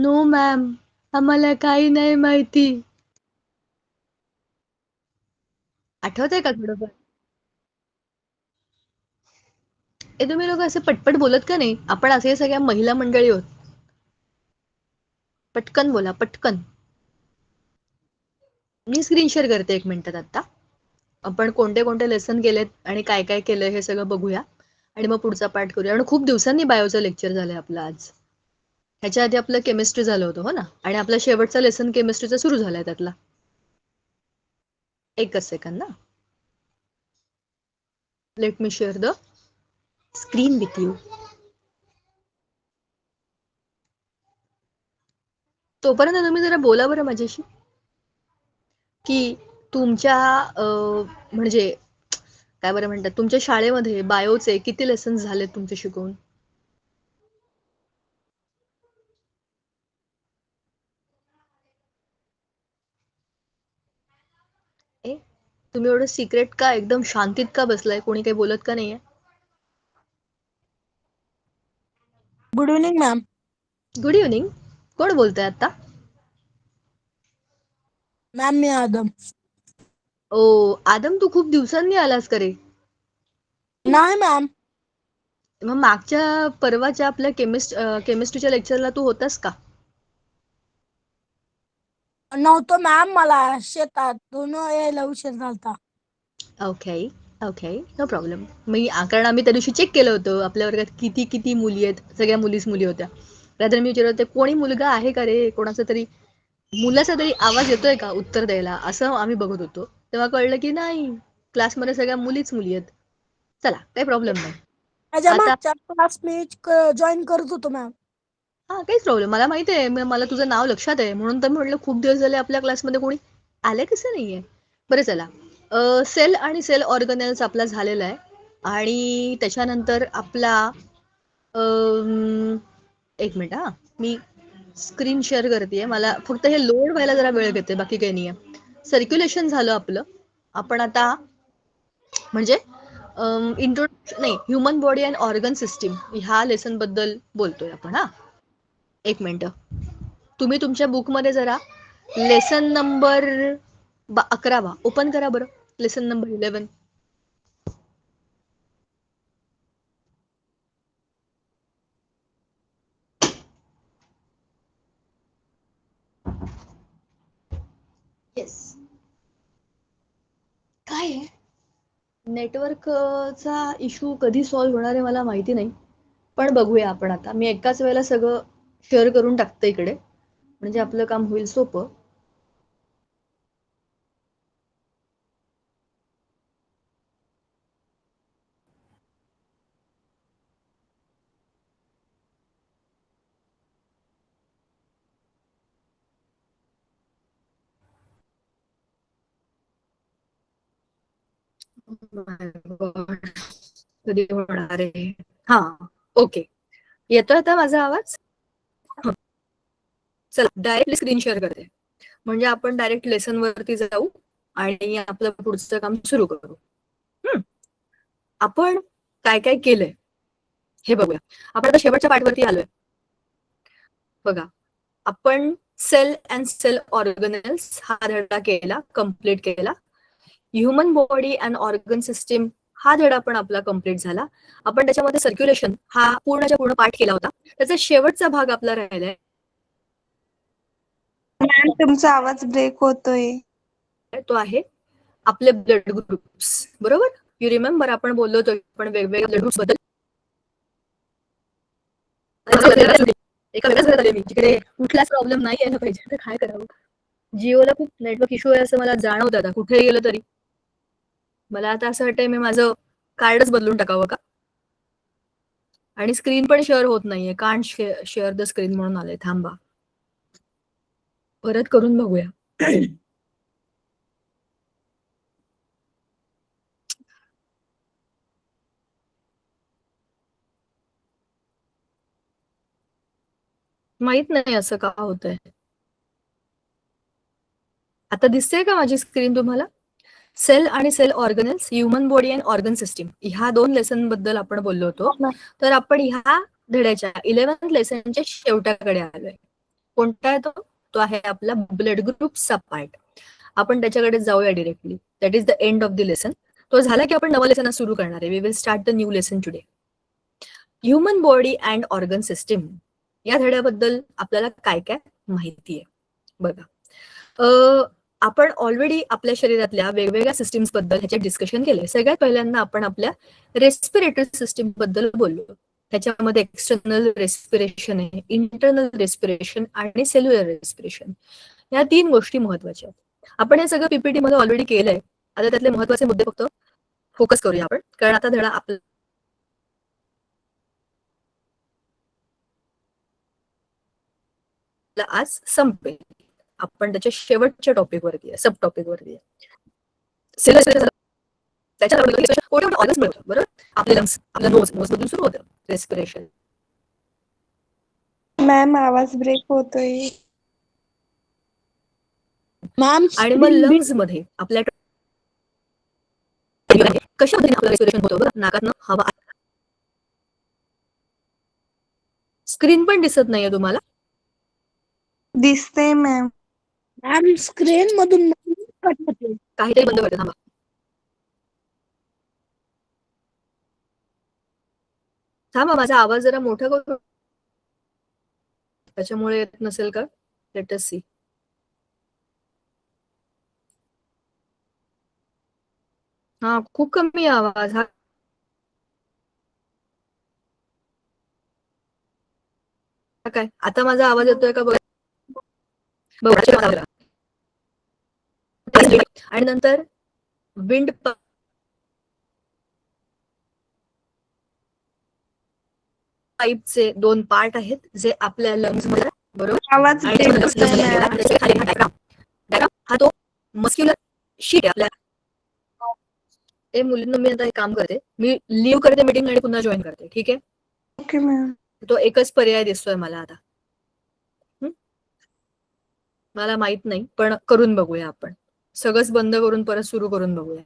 No ma'am, आम्हाला काही नाही माहिती. आठवतंय का थोडंफार? ए तुम्ही लोक असं पटपट बोलत का नाही? आपण असे सगळ्या महिला मंडळी आहोत. पटकन बोला, पटकन. मी स्क्रीन शेअर करते 1 मिनिटात आता. आपण कोणते कोणते लेसन केलेत आणि काय काय केलंय हे सगळं बघूया आणि मग पुढचा पाठ करूया. आणि खूप दिवसांनी बायोचं लेक्चर झालंय आपलं आज. ह्याच्या आधी आपलं केमिस्ट्री झालं होतं हो ना, आणि आपला शेवटचा लेसन केमिस्ट्रीचा सुरू झालाय त्यातला. एकच सेकंद ना. Let me share the screen with you. तोपर्यंत तुम्ही जरा बोला बरं माझ्याशी, की तुमच्या म्हणजे काय बरं म्हणतात, तुमच्या शाळेमध्ये बायोचे किती लेसन झालेत तुमचे शिकवून? ए तुम्ही एवढं सिक्रेट का, एकदम शांतीत का बसलाय? कोणी काही बोलत का नाहीये? Good evening ma'am. Good evening. कोण बोलतंय आता? मॅम मी आदम. ओ आदम, तू खूप दिवसांनी आलास का रे? नाही मॅम. मग मागच्या परवाच्या आपल्या केमिस्ट्रीच्या लेक्चरला तू होतास का? नव्हतं मॅम, मला शेतातून यायला उशीर झालता. Okay okay, no problem. कारण आम्ही त्या दिवशी चेक केलं होतं आपल्या वर्गात किती किती मुली आहेत. सगळ्या मुलीच मुली होत्या. रात्री मी विचारलं होतं, कोणी मुलगा आहे का रे? कोणाचा तरी मुलाचा तरी आवाज येतोय का उत्तर द्यायला, असं आम्ही बघत होतो. तेव्हा कळलं की नाही, क्लासमध्ये सगळ्या मुलीच मुली आहेत. चला, काही प्रॉब्लेम नाही. माझ्या आता मागच्या क्लास मी जॉईन करत होतो मॅम. हा, काहीच प्रॉब्लेम. मला माहिती आहे, मला तुझं नाव लक्षात आहे, म्हणून तर म्हटलं खूप दिवस झाले आपल्या क्लासमध्ये कोणी आलंय कसं नाहीये. बरं चला, सेल आणि सेल ऑर्गनेल्स आपला झालेला आहे. आणि त्याच्यानंतर आपला एक मिनिट हा, मी स्क्रीन शेअर करते. मला फक्त हे लोड व्हायला जरा वेळ घेते, बाकी काही नाहीये. सर्क्युलेशन झालं आपलं. आपण आता म्हणजे इंट्रोडक्शन नाही, human body and organ system ह्या लेसन बद्दल बोलतोय आपण. हा, 1 मिनिट. तुम्ही तुमच्या बुकमध्ये जरा लेसन नंबर 11 ओपन करा बरं. Lesson number 11. येस. काय आहे? नेटवर्कचा इश्यू कधी सॉल्व्ह होणार आहे मला माहिती नाही, पण बघूया आपण आता. मी एकाच वेळेला सगळं शेअर करून टाकते इकडे, म्हणजे आपलं काम होईल सोपं. कधी होणार आहे? हा, ओके. येतोय आता माझा आवाज? चला, डायरेक्टली स्क्रीन शेअर करते, म्हणजे आपण डायरेक्ट लेसन वरती जाऊ आणि आपलं पुढचं काम सुरू करू. आपण काय काय केलंय हे बघूया. आपण आता शेवटच्या पाठवरती आलोय. बघा, आपण सेल अँड सेल ऑर्गनेल्स हा धडा केला, कम्प्लीट केला. Human body and organ system हा धडा पण आपला कम्प्लीट झाला. आपण त्याच्यामध्ये सर्क्युलेशन हा पूर्णच्या पूर्ण पाठ केला होता. त्याचा शेवटचा भाग आपला राहिलाय, मॅम तुमचा आवाज ब्रेक होतोय. तो आहे आपले ब्लड ग्रुप्स. बरोबर? यू रिमेंबर आपण बोललो होतो आपण वेगवेगळ्या ब्लड ग्रुप्स बद्दल. एका वेगळ्याच घरात आले मी, तिकडे कुठलाच प्रॉब्लेम नाही यायला पाहिजे, तर काय करावं. जिओला खूप नेटवर्क इश्यू आहे असं मला जाणवतं आता, कुठे गेलं तरी. मला आता असं वाटतंय मी माझं कार्डच बदलून टाकावं का. आणि स्क्रीन पण शेअर होत नाहीये. कांट शेअर द स्क्रीन म्हणून आलंय. थांबा, परत करून बघूया. माहित नाही असं का होतंय. आता दिसतेय का माझी स्क्रीन तुम्हाला? सेल आणि cell organelles, human body and organ system ह्या 2 लेसन बद्दल आपण बोललो होतो. तर आपण ह्या धड्याच्या 11th लेसनच्या शेवटाकडे आलोय. कोणता आहे तो आहे आपला ब्लड ग्रुपचा पार्ट. आपण त्याच्याकडे जाऊया directly. That is the end of the lesson. तो झाला की आपण नवं लेसन सुरू करणार आहे. We will start the new lesson today. Human body and organ system या धड्याबद्दल आपल्याला काय काय माहिती आहे बघा. आपण ऑलरेडी आपल्या शरीरातल्या वेगवेगळ्या सिस्टीम्स बद्दल ह्याच्यात डिस्कशन केलंय. सगळ्यात पहिल्यांदा आपण आपल्या रेस्पिरेटरी सिस्टीम बद्दल बोललो. त्याच्यामध्ये एक्सटर्नल रेस्पिरेशन आहे, इंटरनल रेस्पिरेशन आणि सेल्युलर रेस्पिरेशन. या 3 गोष्टी महत्वाच्या आहेत. आपण हे सगळं पीपीटी मध्ये ऑलरेडी केलंय. आता त्यातले महत्वाचे मुद्दे फक्त फोकस करूया आपण, कारण आता धडा आपला आज संपेल. आपण त्याच्या शेवटच्या टॉपिक वरती आहे, सब टॉपिक वरती आहे. बरोबर. आपले लंग्स, आपला नोज मधून सुरू होतं रेस्पिरेशन. मॅम आवाज ब्रेक होतोय. मॅम आणि मग लंग्स मध्ये आपल्या कशा पद्धतीने आपलं रेस्पिरेशन होतं बरं. नाकातनं हवा. स्क्रीन पण दिसत नाहीये तुम्हाला? दिसते मॅम. मॅम स्क्रीन मधून कट होते. काहीतरी बंद करते थांबा. थांबा, माझा आवाज जरा मोठा करू. त्याच्यामुळे येत नसेल का? Let us see. हा, खूप कमी आवाज. हा काय आता माझा आवाज येतोय का? बघा. आणि नंतर विंड पाईपचे 2 पार्ट आहेत जे आपल्या लंग्स मध्ये, बरोबर. आवाज ब्रेक होतोय मॅम. हा तो मस्क्युलर शीट आहे आपल्या. मुलींना मी आता एक काम करते, मी लीव्ह करते मीटिंग आणि पुन्हा जॉईन करते. ठीक आहे. Okay ma'am. तो एकच पर्याय दिसतोय मला आता. मला माहित नाही, पण करून बघूया आपण. सगळंच बंद करून परत सुरू करून बघूया.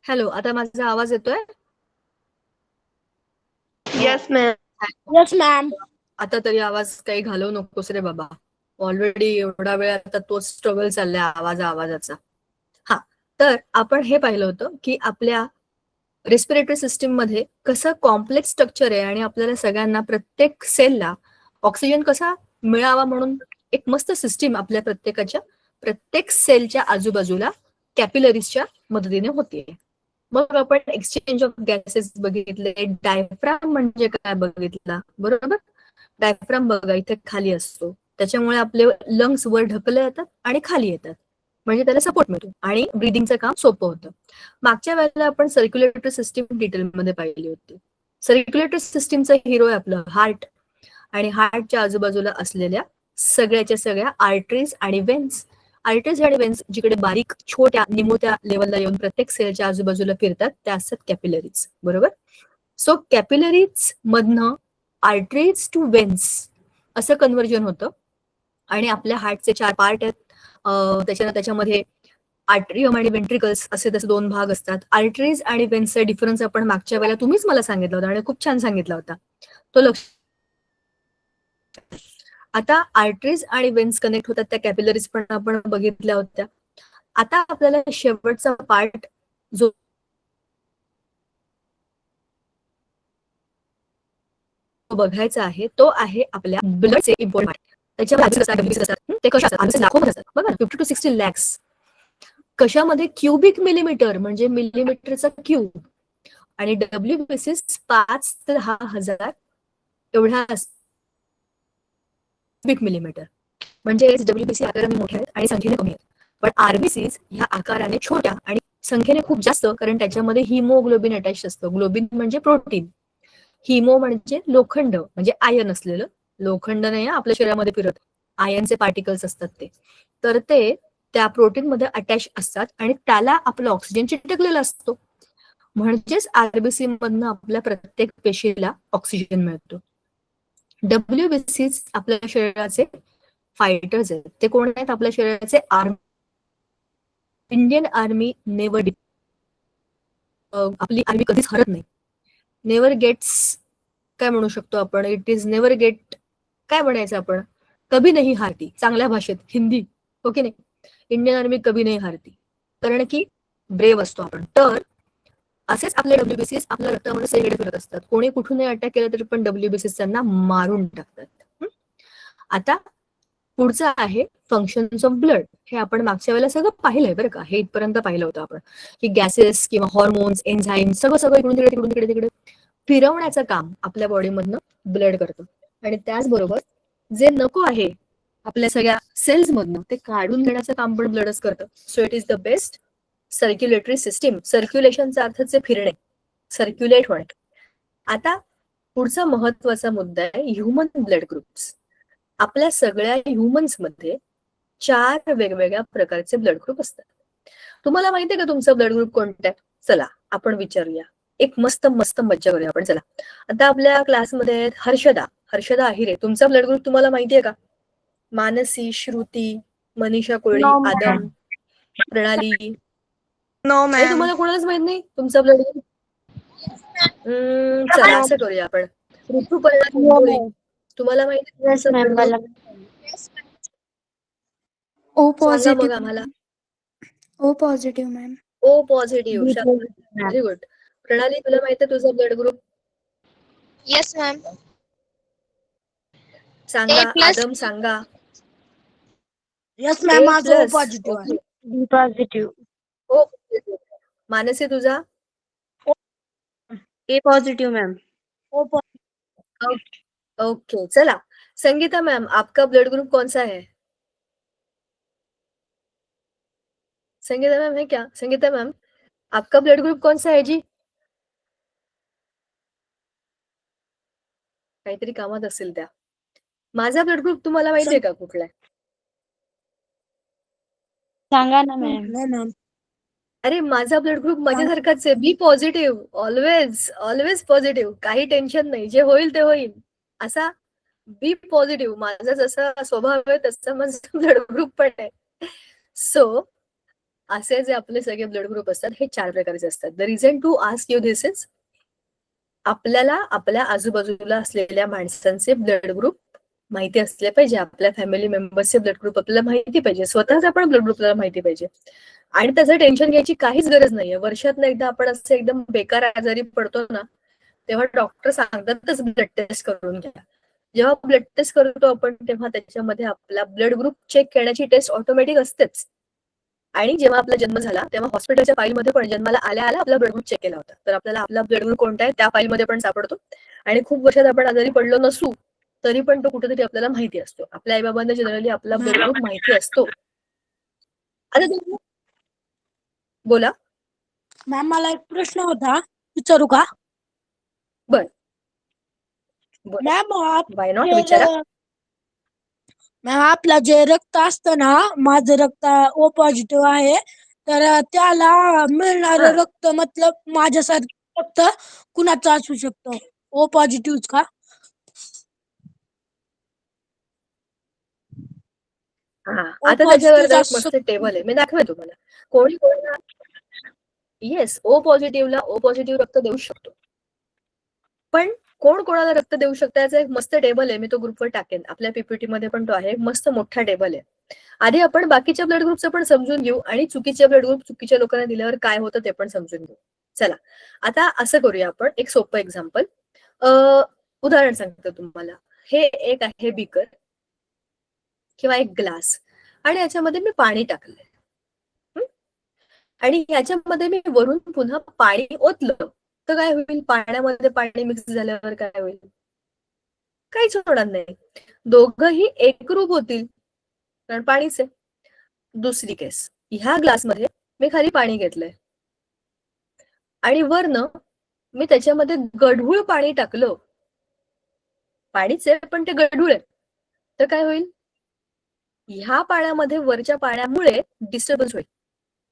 हॅलो, आता माझा आवाज येतोय? Yes ma'am. Yes ma'am. आता तरी आवाज काही घालवू नकोस रे बाबा. ऑलरेडी एवढा वेळ आता तोच स्ट्रगल चाललाय आवाजाचा. हा, तर आपण हे पाहिलं होतं की आपल्या रेस्पिरेटरी सिस्टीम मध्ये कसं कॉम्प्लेक्स स्ट्रक्चर आहे आणि आपल्याला सगळ्यांना प्रत्येक सेलला ऑक्सिजन कसा मिळावा म्हणून एक मस्त सिस्टीम आपल्या प्रत्येकाच्या प्रत्येक सेलच्या आजूबाजूला कॅपिलरीजच्या मदतीने होते. मग आपण एक्सचेंज ऑफ गॅसेस बघितले. डायफ्राम म्हणजे काय बघितला, बरोबर. डायफ्राम बघा इथे खाली असतो, त्याच्यामुळे आपले लंग्स वर ढकलले जातात आणि खाली येतात, म्हणजे त्याला सपोर्ट मिळतो आणि ब्रीदिंगचं काम सोपं होतं. मागच्या वेळेला आपण सर्क्युलेटरी सिस्टीम डिटेलमध्ये पाहिली होती. सर्क्युलेटरी सिस्टीमचा हिरो आहे आपलं हार्ट, आणि हार्टच्या आजूबाजूला असलेल्या सगळ्याच्या सगळ्या आर्टरीज आणि वेन्स. आर्टरीज आणि वेन्स जिकडे बारीक छोट्या निमोत्या लेवलला येऊन प्रत्येक सेलच्या आजूबाजूला फिरतात त्या असतात कॅपिलरीज, बरोबर. सो कॅपिलरीज मधनं आर्टरीज टू वेन्स असं कन्व्हर्जन होतं. आणि आपल्या हार्टचे 4 पार्ट आहेत. त्याच्यामध्ये आर्टरियम आणि वेंट्रिकल्स असे तसे 2 भाग असतात. आर्टरीज आणि वेन्सचा डिफरन्स आपण मागच्या वेळेला तुम्हीच मला सांगितला होता आणि खूप छान सांगितला होता, तो लक्ष. आता आर्टरीज आणि वेन्स कनेक्ट होतात, त्या कॅपिलरीज पण आपण बघितल्या होत्या. आता आपल्याला शेवटचा पार्ट जो बघायचा आहे तो आहे आपल्या ब्लडचे इम्पॉर्टंट. त्याच्यामध्ये ते कशा असतात, लाखो असतात बघा, 50 to 60 lakhs. कशामध्ये, क्युबिक मिलीमीटर म्हणजे मिलीमीटरचा क्यूब, आणि WBC 5 ते 10,000 एवढा क्युबिक मिलीमीटर. म्हणजे WBC आकाराने मोठे आहेत आणि संख्येने कमी आहेत, पण आरबीसीज ह्या आकाराने छोट्या आणि संख्येने खूप जास्त, कारण त्याच्यामध्ये हिमोग्लोबिन अटॅच असतं. ग्लोबिन म्हणजे प्रोटीन, हिमो म्हणजे लोखंड म्हणजे आयन असलेलं. लोखंड नाही आपल्या शरीरामध्ये फिरत, आयनचे पार्टिकल्स असतात ते. तर ते त्या प्रोटीन मध्ये अटॅच असतात आणि त्याला आपला ऑक्सिजन चिटकलेला असतो. म्हणजेच आरबीसी मधनं आपल्या प्रत्येक पेशीला ऑक्सिजन मिळतो. WBC आपल्या शरीराचे फायटर्स आहेत. ते कोण आहेत, आपल्या शरीराचे आर्मी. इंडियन आर्मी नेव्हर, आपली आर्मी कधीच हरत नाही. नेव्हर गेट्स काय म्हणू शकतो आपण, इट इज नेव्हर गेट, काय म्हणायचं आपण, कभी नाही हारती. चांगल्या भाषेत हिंदी, ओके नाही. इंडियन आर्मी कभी नाही हारती, कारण की ब्रेव असतो आपण. तर असेच आपले WBC आपल्या रक्तामध्ये सगळीकडे फिरत असतात. कोणी कुठूनही अटॅक केला तरी पण WBC त्यांना मारून टाकतात. आता पुढचं आहे फंक्शन्स ऑफ ब्लड. हे आपण मागच्या वेळेला सगळं पाहिलंय बरं का, हे इथपर्यंत पाहिलं होतं आपण, की गॅसेस किंवा हॉर्मोन्स, एन्झाईम सगळं इकडून तिकडे फिरवण्याचं काम आपल्या बॉडीमधनं ब्लड करतं. आणि त्याचबरोबर जे नको आहे आपल्या सगळ्या सेल्स मधनं ते काढून घेण्याचं काम पण ब्लडच करतं. So it is the best circulatory system. सर्क्युलेशनचा अर्थच फिरणे, सर्क्युलेट होणे. आता पुढचा महत्वाचा मुद्दा आहे ह्युमन ब्लड ग्रुप्स. आपल्या सगळ्या ह्युमन्स मध्ये 4 वेगवेगळ्या प्रकारचे ब्लड ग्रुप असतात. तुम्हाला माहितीये का तुमचा ब्लड ग्रुप कोणता आहे? चला आपण विचारूया, एक मस्त मज्जा करूया आपण. चला, आता आपल्या क्लासमध्ये हर्षदा अहिरे, तुमचा ब्लड ग्रुप तुम्हाला माहितीये का? मानसी, श्रुती, मनीषा कोळी, No, ma'am. आदम, प्रणाली, नो नाही मॅम. तुम्हाला कोणालाच माहित नाही तुमचा ब्लड ग्रुप? चला असं करूया आपण, ऋतुपर्णा कुंभोळी, तुम्हाला माहिती आहे येस तुमचा मॅम. ब्लड मला ग्रुप? ओ सांगा मग पॉझिटिव्ह. आम्हाला. O positive ma'am. O positive, very good. Pranali, तुला माहिती आहे तुझा ब्लड ग्रुप? Yes ma'am. सांगा. A+. आदम सांगा. यस मॅम, माझं ओ A+. पॉझिटिव्ह आहे. B positive. हो. मानसी तुझा? A positive ma'am. O positive. Okay. चला, संगीता मैम, आपका ब्लड ग्रुप कौन सा है? संगीता मैम है क्या? संगीता मैम, आपका ब्लड ग्रुप कौन सा है जी? काहीतरी कामात असेल त्या. माझा ब्लड ग्रुप तुम्हाला माहितीये का कुठला आहे? सांगा ना मॅम. No ma'am. अरे माझा ब्लड ग्रुप माझ्यासारखाच आहे, बी पॉझिटिव्ह. ऑलवेज पॉझिटिव्ह, काही टेन्शन नाही, जे होईल ते होईल असा बी पॉझिटिव्ह. माझा जसा स्वभाव आहे तसा माझा ब्लड ग्रुप पण आहे. सो असे जे आपले सगळे ब्लड ग्रुप असतात हे 4 प्रकारचे असतात. The reason to ask you this is, आपल्याला आपल्या आजूबाजूला असलेल्या माणसांचे ब्लड ग्रुप माहिती असले पाहिजे. आपल्या फॅमिली मेंबर्सचे ब्लड ग्रुप आपल्याला माहिती पाहिजे. स्वतःचा पण ब्लड ग्रुप आपल्याला माहिती पाहिजे. आणि त्याचं टेन्शन घ्यायची काहीच गरज नाहीये. वर्षातनं एकदा आपण असं एकदम बेकार आजारी पडतो ना, तेव्हा डॉक्टर सांगतातच ब्लड टेस्ट करून घ्या. जेव्हा ब्लड टेस्ट करतो आपण तेव्हा त्याच्यामध्ये आपला ब्लड ग्रुप चेक करण्याची टेस्ट ऑटोमॅटिक असतेच. आणि जेव्हा आपला जन्म झाला तेव्हा हॉस्पिटलच्या फाईलमध्ये पण जन्माला आल्या आल्या आपला ब्लड ग्रुप चेक केला होता. तर आपल्याला आपला ब्लड ग्रुप कोणता आहे त्या फाईलमध्ये पण सापडतो. आणि खूप वर्षात आपण आजारी पडलो नसू तरी पण तो कुठेतरी आपल्याला माहिती असतो. आपल्या आईबाबांना जनरली आपला ब्लड ग्रुप माहिती असतो. आता तुम्ही बोला. मॅम मला एक प्रश्न होता, विचारू का? बर मॅम वाय नॉट विचारा. मॅम आपलं जे रक्त असतं ना, माझं रक्त ओ पॉझिटिव्ह आहे, तर त्याला मिळणारं रक्त मतलब माझ्यासारखं रक्त कुणाचं असू शकतं? ओ पॉझिटिव्ह का? हा ओ आता त्याच्यावर पॉझिटिव्ह एक मस्त टेबल आहे, मी दाखवेन तुम्हाला. कोणी कोणाला येस ओ पॉझिटिव्हला ओ पॉझिटिव्ह रक्त देऊ शकतो. पण कोण कोणाला रक्त देऊ शकतं याचं एक मस्त टेबल आहे, मी तो ग्रुपवर टाकेन. आपल्या पीपीटी मध्ये पण तो आहे, मस्त मोठा टेबल आहे. आधी आपण बाकीच्या ब्लड ग्रुपचं पण समजून घेऊ आणि चुकीचे ब्लड ग्रुप चुकीच्या लोकांना दिल्यावर काय होतं ते पण समजून घेऊ. चला आता असं करूया आपण एक सोपं एक्झाम्पल. उदाहरण सांगतो तुम्हाला. हे एक आहे बीकर किंवा एक ग्लास आणि याच्यामध्ये मी पाणी टाकलंय आणि याच्यामध्ये मी वरून पुन्हा पाणी ओतलं तर काय होईल? पाण्यामध्ये पाणी मिक्स झाल्यावर काय होईल? काहीच होणार नाही. दोघंही एकरूप होतील कारण पाणीच आहे. दुसरी केस, ह्या ग्लासमध्ये मी खाली पाणी घेतलंय आणि वरनं मी त्याच्यामध्ये गढूळ पाणी टाकलं. पाणीच आहे पण ते गढूळ आहे तर काय होईल? ह्या पाण्यामध्ये वरच्या पाण्यामुळे डिस्टर्बन्स होईल.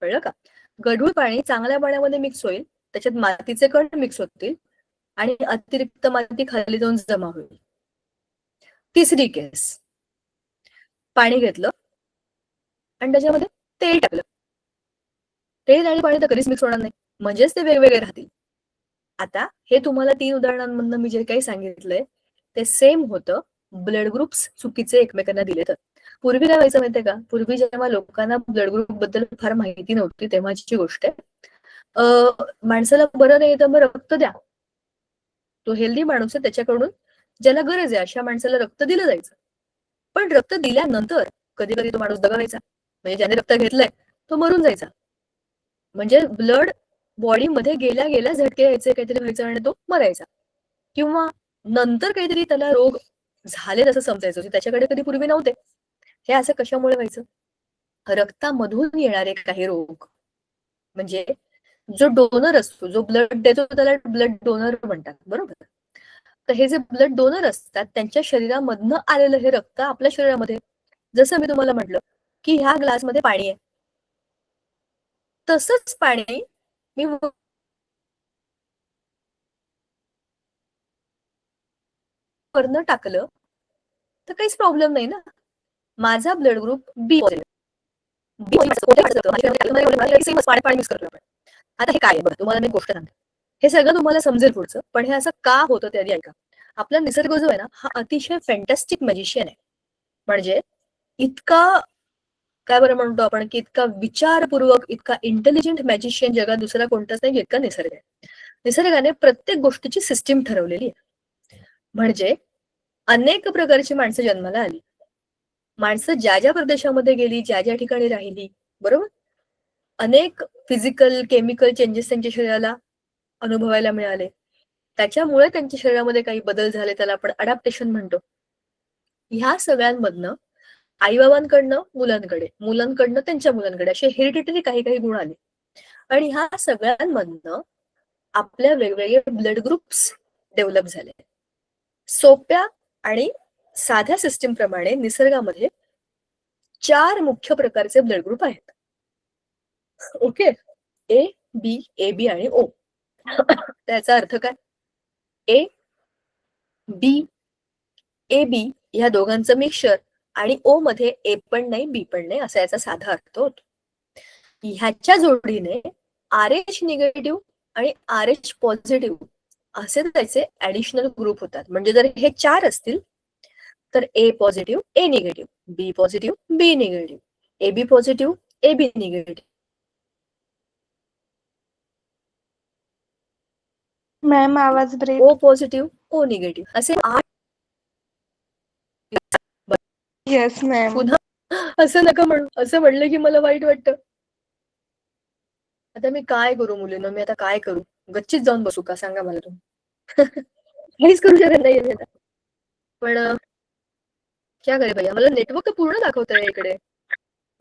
कळलं का? गढूळ पाणी चांगल्या पाण्यामध्ये मिक्स होईल, त्याच्यात मातीचे कण मिक्स होतील आणि अतिरिक्त माती खाली जाऊन जमा होईल. तिसरी केस, पाणी घेतलं आणि त्याच्यामध्ये तेल टाकलं. तेल आणि पाणी तर कधीच मिक्स होणार नाही, म्हणजेच ते वेगवेगळे राहतील. आता हे तुम्हाला 3 उदाहरणांमधनं मी जे काही सांगितलंय ते सेम होतं ब्लड ग्रुप्स चुकीचे एकमेकांना दिले तर. पूर्वी काय व्हायचं माहितीये का? पूर्वी जेव्हा लोकांना ब्लड ग्रुप बद्दल फार माहिती नव्हती तेव्हाची गोष्ट आहे. माणसाला बरं नाही तर मग रक्त द्या. तो हेल्दी माणूस आहे त्याच्याकडून ज्याला गरज आहे अशा माणसाला रक्त दिलं जायचं. पण रक्त दिल्यानंतर कधी कधी तो माणूस दगावायचा. म्हणजे ज्याने रक्त घेतलंय तो मरून जायचा. म्हणजे ब्लड बॉडीमध्ये गेल्या गेल्या झटके यायचे, काहीतरी व्हायचं आणि तो मरायचा. किंवा नंतर काहीतरी त्याला रोग झाले असं समजायचं, त्याच्याकडे कधी पूर्वी नव्हते. हे असं कशामुळे व्हायचं? रक्तामधून येणारे काही रोग, म्हणजे जो डोनर असतो, जो ब्लड देतो त्याला ब्लड डोनर म्हणतात, बरोबर? तर हे जे ब्लड डोनर असतात त्यांच्या शरीरामधनं आलेलं हे रक्त आपल्या शरीरामध्ये, जसं मी तुम्हाला म्हटलं की ह्या ग्लासमध्ये पाणी आहे, तसंच पाणी मी वरनं टाकलं तर काहीच प्रॉब्लेम नाही ना. माझा ब्लड ग्रुप बी पाणी मिक्स करतो आपण. आता हे काय आहे बघा, तुम्हाला मी गोष्ट सांगते. हे सगळं तुम्हाला समजेल पुढचं, पण हे असं का होतं ते आधी ऐका. आपला निसर्ग जो आहे ना हा अतिशय फॅन्टॅस्टिक मॅजिशियन आहे. म्हणजे इतका काय बरं म्हणतो आपण की इतका विचारपूर्वक, इतका इंटेलिजंट मॅजिशियन जगात दुसरा कोणताच नाही इतका निसर्ग आहे. निसर्गाने प्रत्येक गोष्टीची सिस्टीम ठरवलेली आहे. म्हणजे अनेक प्रकारची माणसं जन्माला आली. माणसं ज्या ज्या प्रदेशामध्ये गेली, ज्या ज्या ठिकाणी राहिली, बरोबर, अनेक फिजिकल केमिकल चेंजेस त्यांच्या शरीराला अनुभवायला मिळाले. त्याच्यामुळे त्यांच्या शरीरामध्ये काही बदल झाले, त्याला आपण अडॅप्टेशन म्हणतो. ह्या सगळ्यांमधनं आईबाबांकडनं मुलांकडे, मुलांकडनं त्यांच्या मुलांकडे असे हेरिडिटरी काही काही गुण आले आणि ह्या सगळ्यांमधनं आपल्या वेगवेगळे ब्लड ग्रुप्स डेव्हलप झाले. सोप्या आणि साध्या सिस्टीम प्रमाणे निसर्गामध्ये 4 मुख्य प्रकारचे ब्लड ग्रुप आहेत. Okay, A B, A B आणि ओ. त्याचा अर्थ काय? ए बी, ए बी ह्या दोघांचं मिक्सचर आणि ओ मध्ये ए पण नाही बी पण नाही असा याचा साधा अर्थ होतो. ह्याच्या जोडीने आर एच निगेटिव्ह आणि आर एच पॉझिटिव्ह असे त्याचे ऍडिशनल ग्रुप होतात. म्हणजे जर हे 4 असतील तर A positive, A negative, B positive, B negative, A B positive, A B negative. Ma'am आवाज break. O positive, O negative असे 8. Yes ma'am. पुन्हा असं नका म्हणू, असं म्हणलं की मला वाईट वाटतं. आता मी काय करू मुलींनो, मी आता काय करू? गच्चीत जाऊन बसू का सांगा मला तुम्ही? काहीच करू शकत नाहीये मी आता. पण क्या करे भैया, मला नेटवर्क तर पूर्ण दाखवत आहे इकडे.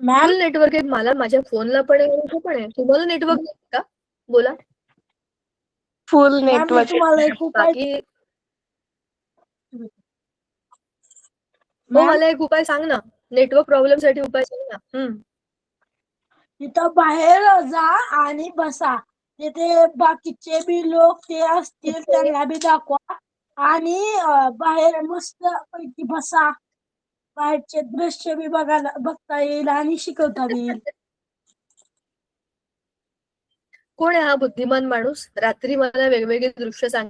मॅम फुल नेटवर्क आहे. मला माझ्या फोनला पण आहे, इथे पण आहे. तुम्हाला नेटवर्क नाही का? बोला. फुल मॅम मी नेटवर्क तुम्हाला एक उपाय बाकी मॅम मला एक उपाय सांग ना. नेटवर्क प्रॉब्लेम साठी उपाय सांग ना. तिथं बाहेर जा आणि बसा. तिथे बाकीचे बी लोक ते असतील त्यांना बी दाखवा आणि बाहेर मस्त पैकी बसा. बाहेरचे दृश्य बी बघता येईल आणि शिकवता बी येईल. कोण आहे हा बुद्धिमान माणूस? रात्री मला वेगवेगळे दृश्य सांग.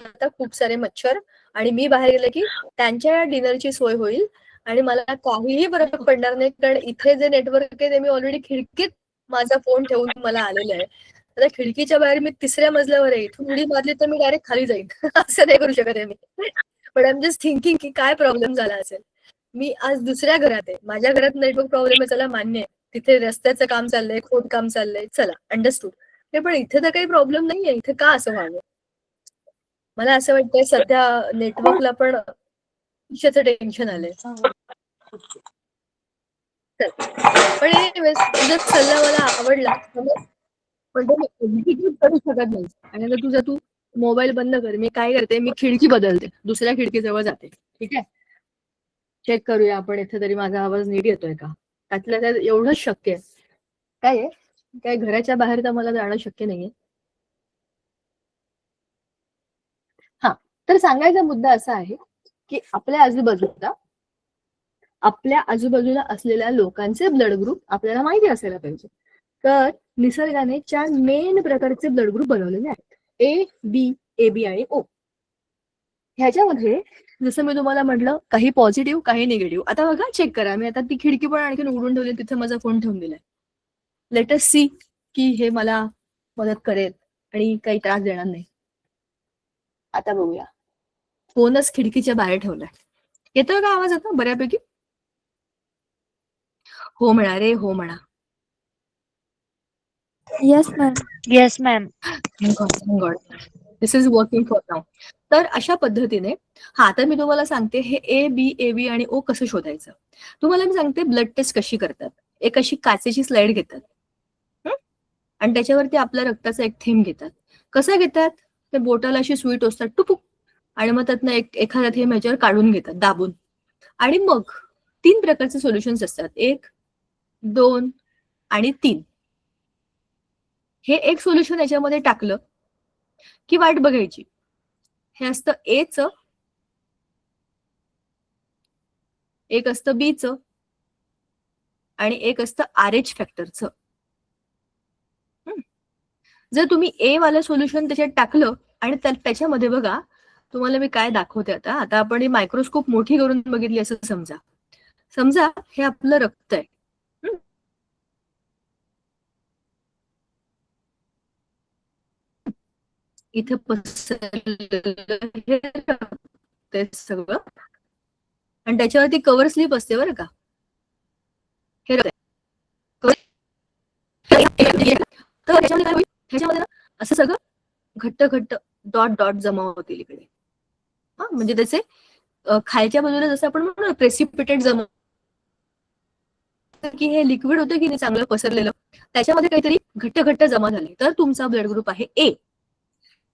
आता खूप सारे मच्छर आणि मी बाहेर गेले की त्यांच्या डिनरची सोय होईल आणि मला काहीही फरक पडणार नाही, कारण इथे जे नेटवर्क आहे ते मी ऑलरेडी खिडकीत माझा फोन ठेवून मला आलेलं आहे. आता खिडकीच्या बाहेर मी 3ऱ्या मजल्यावर आहे. इथून उडी मारली तर मी डायरेक्ट खाली जाईन. असं नाही करू शकत आहे मी. पण आय एम जस्ट थिंकिंग की काय प्रॉब्लेम झाला असेल. मी आज दुसऱ्या घरात आहे. माझ्या घरात नेटवर्क प्रॉब्लेम आहे, चला मान्य आहे. तिथे रस्त्याचं काम चाललंय, खोदकाम चाललंय, चला अंडरस्टूड. पण इथे तर काही प्रॉब्लेम नाहीये. इथे का असं व्हावं? मला असं वाटतंय सध्या नेटवर्कला पण भविष्याचं टेन्शन आलंय. पण एनिवेज तुझा सल्ला मला आवडला. पण तो मी एक्झिक्यूट करू शकत नाही. आणि आता तू मोबाईल बंद कर. मी काय करते, मी खिडकी बदलते, दुसऱ्या खिडकीजवळ जाते. ठीक आहे, चेक करूया आपण इथे तरी माझा आवाज नीट येतोय का. त्यातल्या त्यात एवढंच शक्य आहे. काय आहे, काय घराच्या बाहेर तर मला जाणं शक्य नाहीये. हा, तर सांगायचा मुद्दा असा आहे की आपल्या आजूबाजूला असलेल्या लोकांचे ब्लड ग्रुप आपल्याला माहिती असायला पाहिजे. तर निसर्गाने 4 मेन प्रकारचे ब्लड ग्रुप बनवलेले आहेत. ए, बी, AB आणि O. ह्याच्यामध्ये जसं मी तुम्हाला म्हटलं, काही पॉझिटिव्ह काही निगेटिव्ह. आता बघा, चेक करा. मी आता ती खिडकी पण आणखी उघडून ठेवली, तिथे माझा फोन ठेवून दिलाय. लेट अस सी की हे मला मदत करेल आणि काही त्रास देणार नाही. आता बघूया. फोनच खिडकीच्या बाहेर ठेवलाय. येतोय का आवाज आता बऱ्यापैकी? हो म्हणा रे, हो म्हणा. Yes, ma'am. Yes, ma'am. God, this is working for now. तर अशा पद्धतीने, हा तर मी तुम्हाला सांगते हे A, B, AB आणि O कसं शोधायचं. तुम्हाला मी सांगते ब्लड टेस्ट कशी करतात. एक अशी काचेची स्लाइड घेतात आणि त्याच्यावरती आपल्या रक्ताचा एक थेंब घेतात. कसं घेतात, ते बोटाला अशी सुई टोचतात टुपुक, आणि मग त्यातनं एखादा थेंब ह्याच्यावर काढून घेतात दाबून. आणि मग 3 प्रकारचे सोल्युशन्स असतात, 1, 2 आणि 3. हे एक सोल्युशन याच्यामध्ये टाकलं की वाट बघायची. हे असतं Aचं, एक असतं Bचं आणि एक असतं RH फॅक्टरचं. जर तुम्ही A वालं सोल्युशन त्याच्यात टाकलं आणि त्याच्यामध्ये बघा, तुम्हाला मी काय दाखवते आता आपण ही मायक्रोस्कोप मोठी करून बघितली असं समजा हे आपलं रक्त आहे. इथे पसरलेलं सगळं आणि त्याच्यावरती कव्हर स्लिप असते बरं का. हे तर ह्याच्यामध्ये काय होईल, ह्याच्यामध्ये ना असं सगळं घट्ट डॉट डॉट जमा होतील इकडे. हा, म्हणजे त्याचे खालच्या बाजूला जसं आपण म्हणतो प्रेसिपिटेट जमा, की हे लिक्विड होतं की नाही चांगलं पसरलेलं, त्याच्यामध्ये काहीतरी घट्ट जमा झाले, तर तुमचा ब्लड ग्रुप आहे A.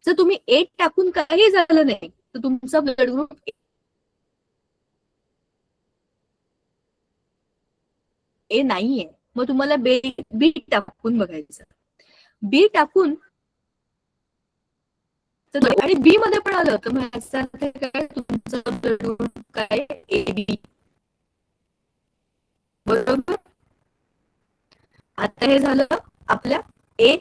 जर तुम्ही 8 टाकून काही झालं नाही तर तुमचा ब्लड ग्रुप A नाहीये. मग तुम्हाला बी टाकून बघायचं. बी टाकून आणि बी मध्ये पण आलं तर मग काय तुमचा ब्लड ग्रुप काय AB. बरोबर. आता हे झालं आपल्या A.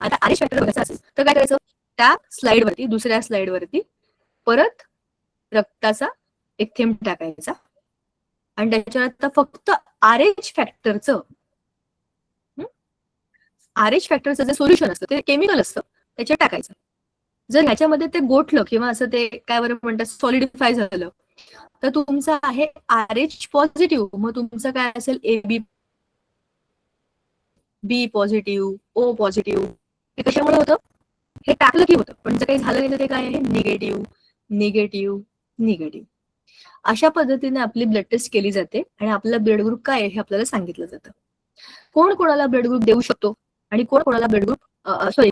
आता RH फॅक्टर बघायचं असेल तर काय करायचं, त्या स्लाइडवरती, दुसऱ्या स्लाइडवरती परत रक्ताचा एक थेंब टाकायचा आणि त्याच्यावर आता फक्त RH फॅक्टरचं जे सोल्युशन असतं ते केमिकल असतं त्याच्यात टाकायचं. जर ह्याच्यामध्ये ते गोठलं किंवा असं ते काय बरं म्हणतात सॉलिडिफाय झालं तर तुमचं आहे RH पॉझिटिव्ह. मग तुमचं काय असेल AB बी पॉझिटिव्ह, ओ पॉझिटिव्ह. हे कशामुळे होतं? हे टाकलं की होतं, पण जर काही झालं नाही तर ते काय आहे? Negative, negative, negative. अशा पद्धतीने आपली ब्लड टेस्ट केली जाते आणि आपला ब्लड ग्रुप काय आहे हे आपल्याला सांगितलं जातं. कोण कोणाला ब्लड ग्रुप देऊ शकतो आणि कोण कोणाला ब्लड ग्रुप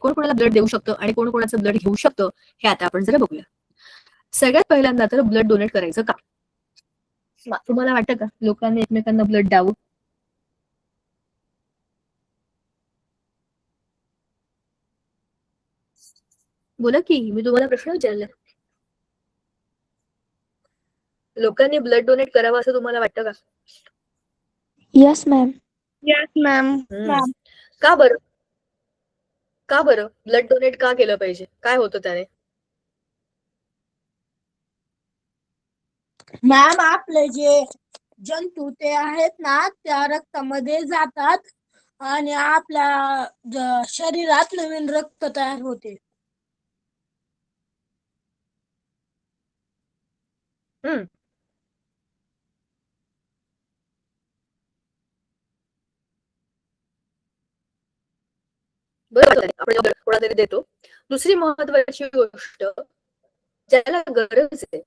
कोण कोणाला ब्लड देऊ शकतं आणि कोण कोणाचं ब्लड घेऊ शकतं हे आता आपण जरा बघूया. सगळ्यात पहिल्यांदा तर ब्लड डोनेट करायचं का? तुम्हाला वाटतं का लोकांनी एकमेकांना ब्लड द्यावं? बोला की, मी तुम्हाला प्रश्न विचारला. लोकांनी ब्लड डोनेट करावं असं तुम्हाला वाटतं का? Yes, ma'am. Yes ma'am. का बरं? का बरं? ब्लड डोनेट का केलं पाहिजे? काय होतं त्याने? मॅम आपले जे जंतू ते आहेत ना त्या रक्तामध्ये जातात आणि आपल्या शरीरात नवीन रक्त तयार होते. हम्म. बरोबर आहे. आपण जेव्हा कोणाला तरी देतो. दुसरी महत्वाची गोष्ट, ज्याला गरज आहे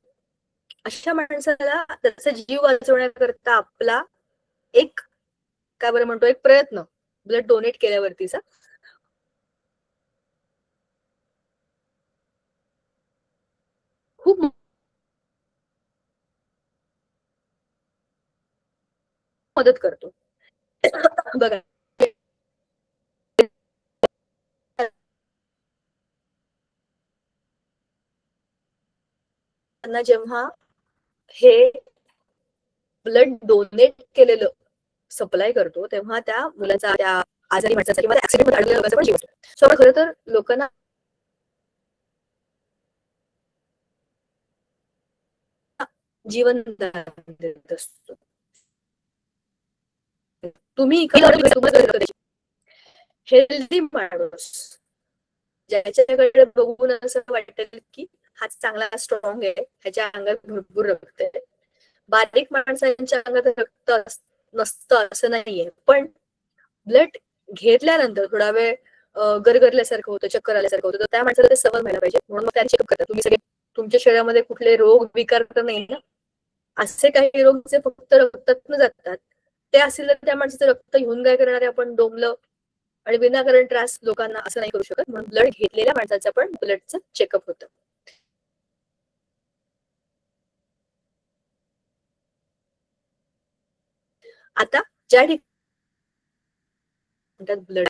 अशा माणसाला त्याचा जीव वाचवण्याकरता आपला एक, काय बरं म्हणतो, एक प्रयत्न ब्लड डोनेट केल्यावरतीचा खूप मदत करतो. बघा, त्यांना जेव्हा हे ब्लड डोनेट केलेलं सप्लाय करतो तेव्हा त्या मुलाचा, त्या आजारी माणसाचा किंवा ऍक्सिडेंट मध्ये अडकलेल्या लोकांचा पण जीव वाचतो. सो आपण खरं तर लोकांना जीवन देत असतो. तुम्ही हेल्दी माणूस ज्याच्याकडे बघून असं वाटेल की हा चांगला स्ट्रॉंग आहे, ह्याच्या अंगात भरपूर रक्त आहे. बारीक माणसांच्या अंगात रक्त नसतं असं नाहीये, पण ब्लड घेतल्यानंतर थोडा वेळ गरगरल्यासारखं होतं, चक्कर आल्यासारखं होतं, तर त्या माणसाला ते सहन व्हायला पाहिजे. म्हणून मग त्याने चेकअप करतात. तुम्ही सगळे तुमच्या शरीरामध्ये कुठले रोग विकार तर नाही ना? असे काही रोग जे फक्त रक्तातून जातात ते असेल तर त्या माणसाचं रक्त घेऊन काय करणार आहे आपण? डोंबलं आणि विनाकारण त्रास लोकांना असं नाही करू शकत. म्हणून ब्लड घेतलेल्या माणसाचं पण ब्लडचं चेकअप होतं. आता ज्या ठिकाणी ब्लड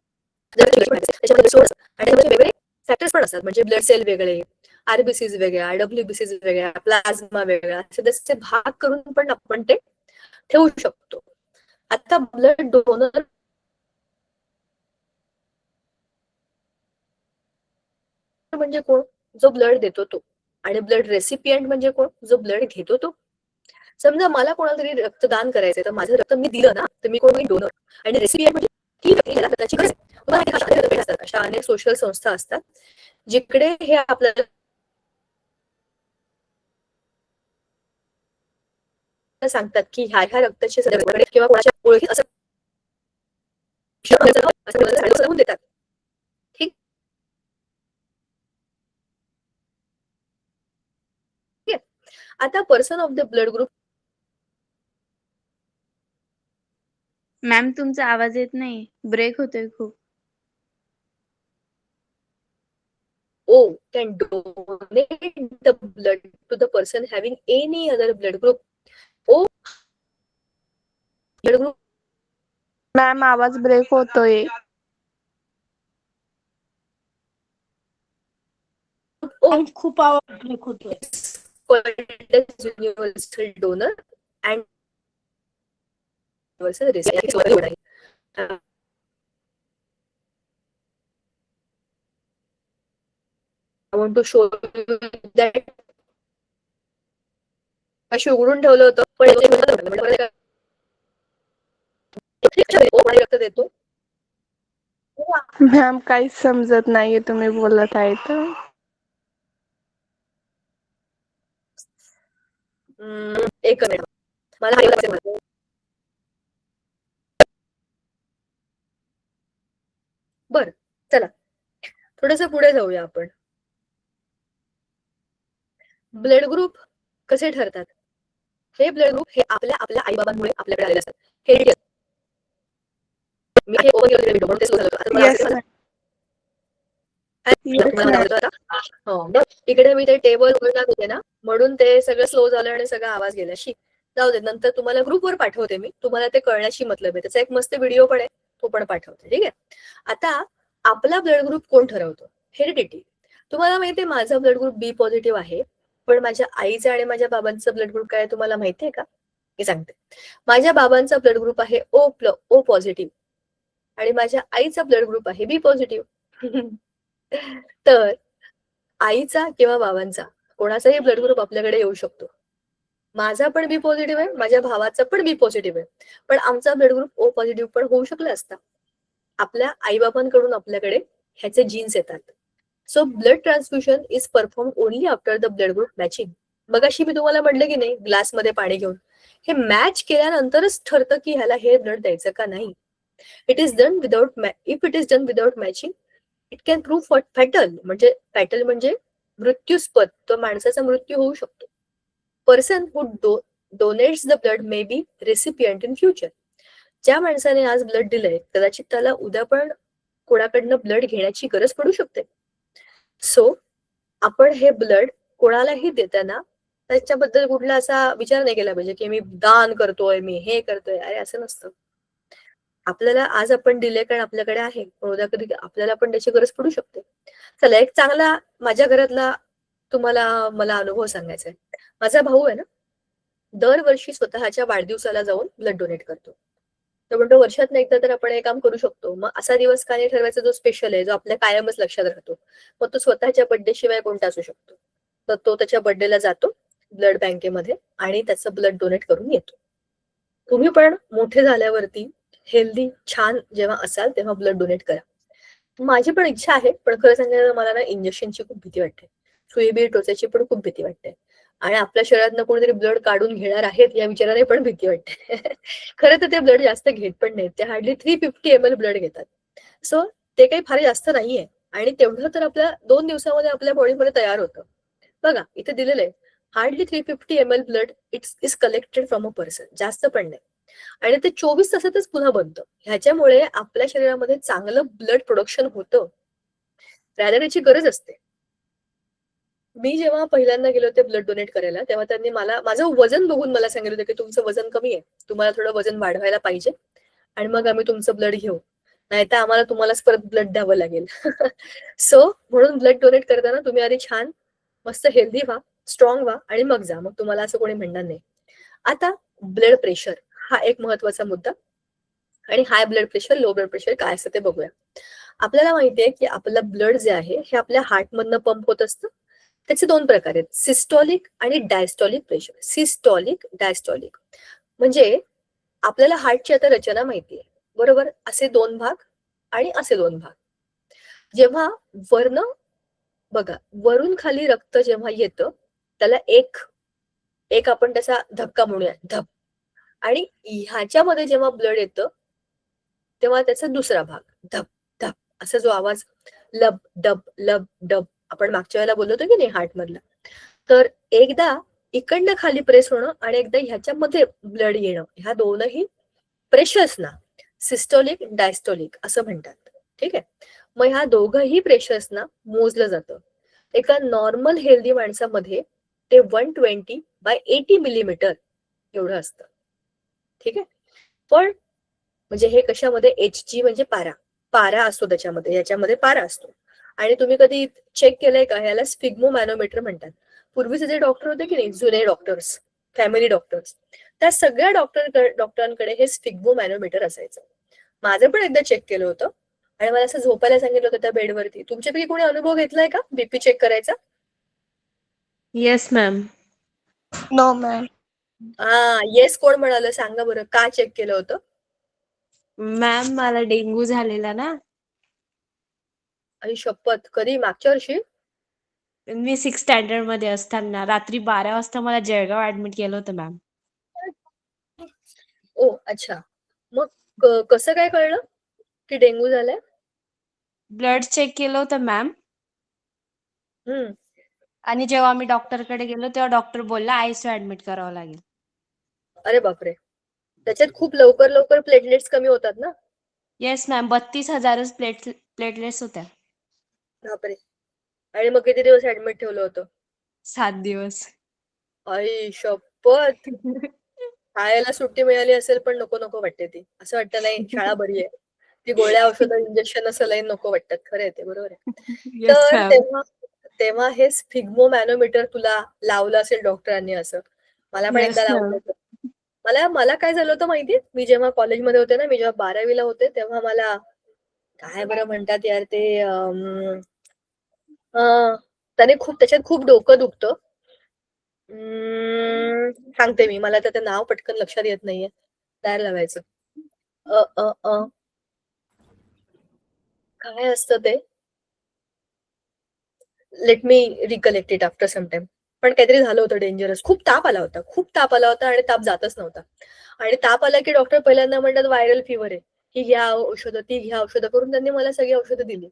त्याच्यामध्ये आणि वेगवेगळे फॅक्टर्स पण असतात, म्हणजे ब्लड सेल वेगळे, आरबीसीज वेगळ्या, डब्ल्यूबीसीज वेगळ्या, प्लाझ्मा वेगळा, असे जसे भाग करून पण आपण ते ठेवू शकतो. आता ब्लड डोनर म्हणजे कोण? जो ब्लड देतो तो. आणि ब्लड रेसिपियंट म्हणजे कोण? जो ब्लड घेतो तो. समजा मला कोणाला तरी रक्तदान करायचंय, तर माझं रक्त मी दिलं ना, तर मी कोण होईल? डोनर. आणि रेसिपियंट म्हणजे ती व्यक्ती ज्याला रक्ताची गरज आहे. तुम्हाला माहिती आहे का, असतात अशा अनेक सोशल संस्था असतात जिकडे हे आपल्याला सांगतात की ह्या ह्या रक्ताची किंवा कोणाच्या ओळखीत असं असं देतात. ठीक आहे. आता person of the blood group. Ma'am तुमचा आवाज येत नाही, ब्रेक होतोय खूप. O can donate the blood to the person having any other blood group. O blood group. Ma'am आवाज ब्रेक होतोय. O खूप आवाज ब्रेक होतोय. called as universal donor and universal recipient. I want to show you that अशी उघडून ठेवलं होतं, पण रक्त देतो. मॅम काहीच समजत नाहीये तुम्ही बोलत आहे तर. एक मिनिट मला चला थोडस पुढे जाऊया आपण. ब्लड ग्रुप कसे ठरतात? हे ब्लड ग्रुप हे आपल्या आपल्या आईबाबांमुळे आपल्याकडे आलेले असतात. हे मी हे ओव्हर केलं व्हिडिओ म्हणून ते slow झालं. आता मला येस आवाज मॅम. येतोय? येस मला मॅम. आवाज येतोय आता? हो बघ इकडे मी ते टेबल उघडणार होते ना म्हणून ते सगळं स्लो झालं आणि सगळा आवाज गेला. शी जाऊ दे, नंतर तुम्हाला ग्रुपवर पाठवते मी. तुम्हाला ते कळण्याची मतलब आहे. त्याचा एक मस्त व्हिडिओ पण आहे, तो पण पाठवते. ठीक आहे. आता आपला ब्लड ग्रुप कोण ठरवतो? हेरिडिटी. तुम्हाला माहितीये माझा ब्लड ग्रुप बी पॉझिटिव्ह आहे, पण माझ्या आईचा आणि माझ्या बाबांचा ब्लड ग्रुप काय आहे तुम्हाला माहितीये का? मी सांगते. माझ्या बाबांचा ब्लड ग्रुप आहे ओ पॉझिटिव्ह आणि माझ्या आईचा ब्लड ग्रुप आहे बी पॉझिटिव्ह. तर आईचा किंवा बाबांचा कोणाचाही ब्लड ग्रुप आपल्याकडे येऊ शकतो. माझा पण बी पॉझिटिव्ह आहे, माझ्या भावाचा पण बी पॉझिटिव्ह आहे, पण आमचा ब्लड ग्रुप ओ पॉझिटिव्ह पण होऊ शकला असता. आपल्या आईबाबांकडून आपल्याकडे ह्याचे जीन्स येतात. So blood transfusion is perform only after the blood group matching. मगाशी मी तुम्हाला म्हटलं की नाही ग्लासमध्ये पाणी घेऊन, हे मॅच केल्यानंतरच ठरतं की ह्याला हे ब्लड द्यायचं का नाही. It is done without if it is done without matching it can prove fatal. म्हणजे मृत्यूस्पद, तो माणसाचा मृत्यू होऊ शकतो. Person who donates the blood may be recipient in future. ज्या माणसाने आज ब्लड दिलंय कदाचित त्याला उद्या पण कोणाकडनं ब्लड घेण्याची गरज पडू शकते. सो आपण हे ब्लड कोणालाही देताना त्याच्याबद्दल कुठला असा विचार नाही केला पाहिजे की मी दान करतोय, मी हे करतोय. अरे असं नसतं. आपल्याला आज आपण दिले कारण आपल्याकडे आहे, पण उद्या कधी आपल्याला पण त्याची गरज पडू शकते. चला एक चांगला माझ्या घरातला तुम्हाला मला अनुभव सांगायचा आहे. माझा भाऊ आहे ना, दरवर्षी स्वतःच्या वाढदिवसाला जाऊन ब्लड डोनेट करतो. तर म्हणतो वर्षात एकदा तर आपण हे काम करू शकतो. मग असा दिवस का नाही ठरवायचा जो स्पेशल आहे, जो आपल्या कायमच लक्षात राहतो. मग तो स्वतःच्या बर्थडे शिवाय कोणता असू शकतो. तर तो त्याच्या बर्थडेला जातो ब्लड बँकेमध्ये आणि त्याचं ब्लड डोनेट करून येतो. तुम्ही पण मोठे झाल्यावरती हेल्दी छान जेव्हा असाल तेव्हा ब्लड डोनेट करा. माझी पण इच्छा आहे, पण खरं सांगायला मला ना इंजेक्शनची खूप भीती वाटते. सुई बी टोचायची पण खूप भीती वाटते. आणि आपल्या शरीरातनं कोणीतरी ब्लड काढून घेणार आहेत या विचाराने पण भीती वाटते. खरं तर ते ब्लड जास्त घेत पण नाहीत. ते हार्डली 350 ml ब्लड घेतात. सो ते काही फार जास्त नाहीये आणि तेवढं तर आपल्या 2 दिवसामध्ये आपल्या बॉडीमध्ये तयार होतं. बघा इथे दिलेलं आहे hardly 350 ml blood it's is collected from a person. जास्त पण नाही. आणि ते 24 तासातच पुन्हा बनतं. ह्याच्यामुळे आपल्या शरीरामध्ये चांगलं ब्लड प्रोडक्शन होतं. रॅदर याची गरज असते. मी जेव्हा पहिल्यांदा गेले होते ब्लड डोनेट करायला तेव्हा त्यांनी मला माझं वजन बघून मला सांगितलं होतं की तुमचं वजन कमी आहे, तुम्हाला थोडं वजन वाढवायला पाहिजे आणि मग आम्ही तुमचं ब्लड घेऊ, नाहीतर आम्हाला तुम्हालाच परत ब्लड द्यावं लागेल. सो म्हणून ब्लड डोनेट करताना तुम्ही आधी छान मस्त हेल्दी व्हा, स्ट्रॉंग व्हा आणि मग जा. मग तुम्हाला असं कोणी म्हणणार नाही. आता ब्लड प्रेशर हा एक महत्वाचा मुद्दा. आणि high blood pressure, low blood pressure काय असतं ते बघूया. आपल्याला माहितीये की आपलं ब्लड जे आहे हे आपल्या हार्टमधनं पंप होत असतं. त्याचे 2 प्रकार आहेत, सिस्टॉलिक आणि डायस्टॉलिक प्रेशर. सिस्टॉलिक, डायस्टॉलिक म्हणजे आपल्याला हार्टची आता रचना माहितीये बरोबर. असे 2 भाग आणि असे 2 भाग. जेव्हा बघा वरून खाली रक्त जेव्हा येतं त्याला एक आपण त्याचा धक्का म्हणूया, धप. आणि ह्याच्यामध्ये जेव्हा ब्लड येतं तेव्हा त्याचा दुसरा भाग, धप धप असा जो आवाज लब डब लब डब आपण मागच्या वेळेला बोललो होतो की नाही हार्ट मधला. तर एकदा इकडनं खाली प्रेस होणं आणि एकदा ह्याच्यामध्ये ब्लड येणं, ह्या दोनही प्रेशर्सना सिस्टोलिक डायस्टोलिक असं म्हणतात. ठीक आहे. मग ह्या दोघंही प्रेशर्सना मोजलं जातं. एका नॉर्मल हेल्दी माणसामध्ये ते 120/80 मिलीमीटर एवढं असतं. ठीक आहे. पण म्हणजे हे कशामध्ये HG म्हणजे पारा असतो त्याच्यामध्ये, याच्यामध्ये पारा असतो. आणि तुम्ही कधी चेक केलंय का, ह्याला स्फिग्मो मॅनोमीटर म्हणतात. पूर्वीचे जे डॉक्टर होते की नाही, जुने डॉक्टर्स, फॅमिली डॉक्टर्स, त्या सगळ्या डॉक्टरांकडे हे स्फिग्मो मॅनोमीटर असायचं. माझं पण एकदा चेक केलं होतं आणि मला असं झोपायला सांगितलं होतं त्या बेडवरती. तुमच्यापैकी कोणी अनुभव घेतलाय का बीपी चेक करायचा? Yes ma'am. No ma'am. Yes कोण म्हणालं सांगा बरं, का चेक केलं होतं? मॅम मला डेंग्यू झालेला ना. आणि शपथ, कधी मागच्या वर्षी? मी 6th स्टँडर्ड मध्ये असताना रात्री 12 वाजता मला जळगाव ऍडमिट केलं होतं मॅम. ओ अच्छा. मग कसं काय कळलं की डेंग्यू झालाय? ब्लड चेक केलं होतं मॅम. हम्म. आणि जेव्हा आम्ही डॉक्टरकडे गेलो तेव्हा डॉक्टर बोलला आयसीयू ऍडमिट करावं लागेल. अरे बापरे, त्याच्यात खूप लवकर लवकर प्लेटलेट्स कमी होतात ना. येस मॅम, 32,000च प्लेटलेट्स होत्या. बापरे. आणि मग किती दिवस ऍडमिट ठेवलं होतं? 7 दिवस. आई शपथ. शाळेला सुट्टी मिळाली असेल पण नको नको वाटते ती. असं वाटतं नाही शाळा बरी आहे. ती गोळ्या औषधं इंजेक्शन सलाईन नको वाटतात. खरं आहे ते, बरोबर आहे. येस तर मॅम. तेव्हा तेव्हा हे स्फिग्मोमॅनोमीटर तुला लावलं असेल डॉक्टरांनी असं. मला पण येस एकदा लावलं मॅम. होतं. मला मला काय झालं होतं माहितीये, मी जेव्हा कॉलेजमध्ये होते ना, मी जेव्हा 12वीला होते तेव्हा मला काय बरं म्हणतात यार ते त्याने त्याच्यात खूप डोकं दुखतं. सांगते मी, मला त्याचं नाव पटकन लक्षात येत नाहीये. तयार लावायचं. अ अ अ काय असतं ते, let me recollect it after some time. पण काहीतरी झालं होतं डेंजरस. खूप ताप आला होता आणि ताप जातच नव्हता. आणि ताप आला की डॉक्टर पहिल्यांदा म्हणतात व्हायरल फीवर आहे, ही घ्या औषधं, ती घ्या औषधं करून त्यांनी मला सगळी औषधं दिली.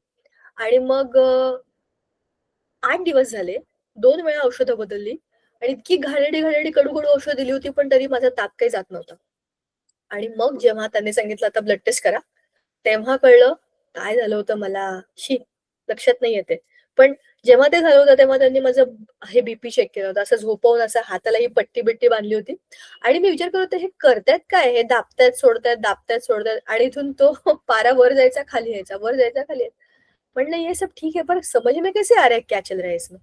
आणि मग 8 दिवस झाले, 2 वेळा औषधं बदलली आणि इतकी घाणेरडी कडू औषधं दिली होती, पण तरी माझा ताप काही जात नव्हता. आणि मग जेव्हा त्यांनी सांगितलं आता ब्लड टेस्ट करा, तेव्हा कळलं काय झालं होतं मला. शी, लक्षात नाही येते. पण जेव्हा ते झालं होतं तेव्हा त्यांनी माझं हे बीपी चेक केलं होतं. असं झोपवून असं हाताला ही पट्टी-बिट्टी बांधली होती. आणि मी विचार करत होते हे करतायत काय? हे दाबतायत, सोडतायत आणि इथून तो पारा वर जायचा, खाली यायचा, वर जायचा, खाली यायचा. म्हणलं ये सब ठीक है, पर समझ में कैसे आ रहा है क्या चल रहा है इसमें?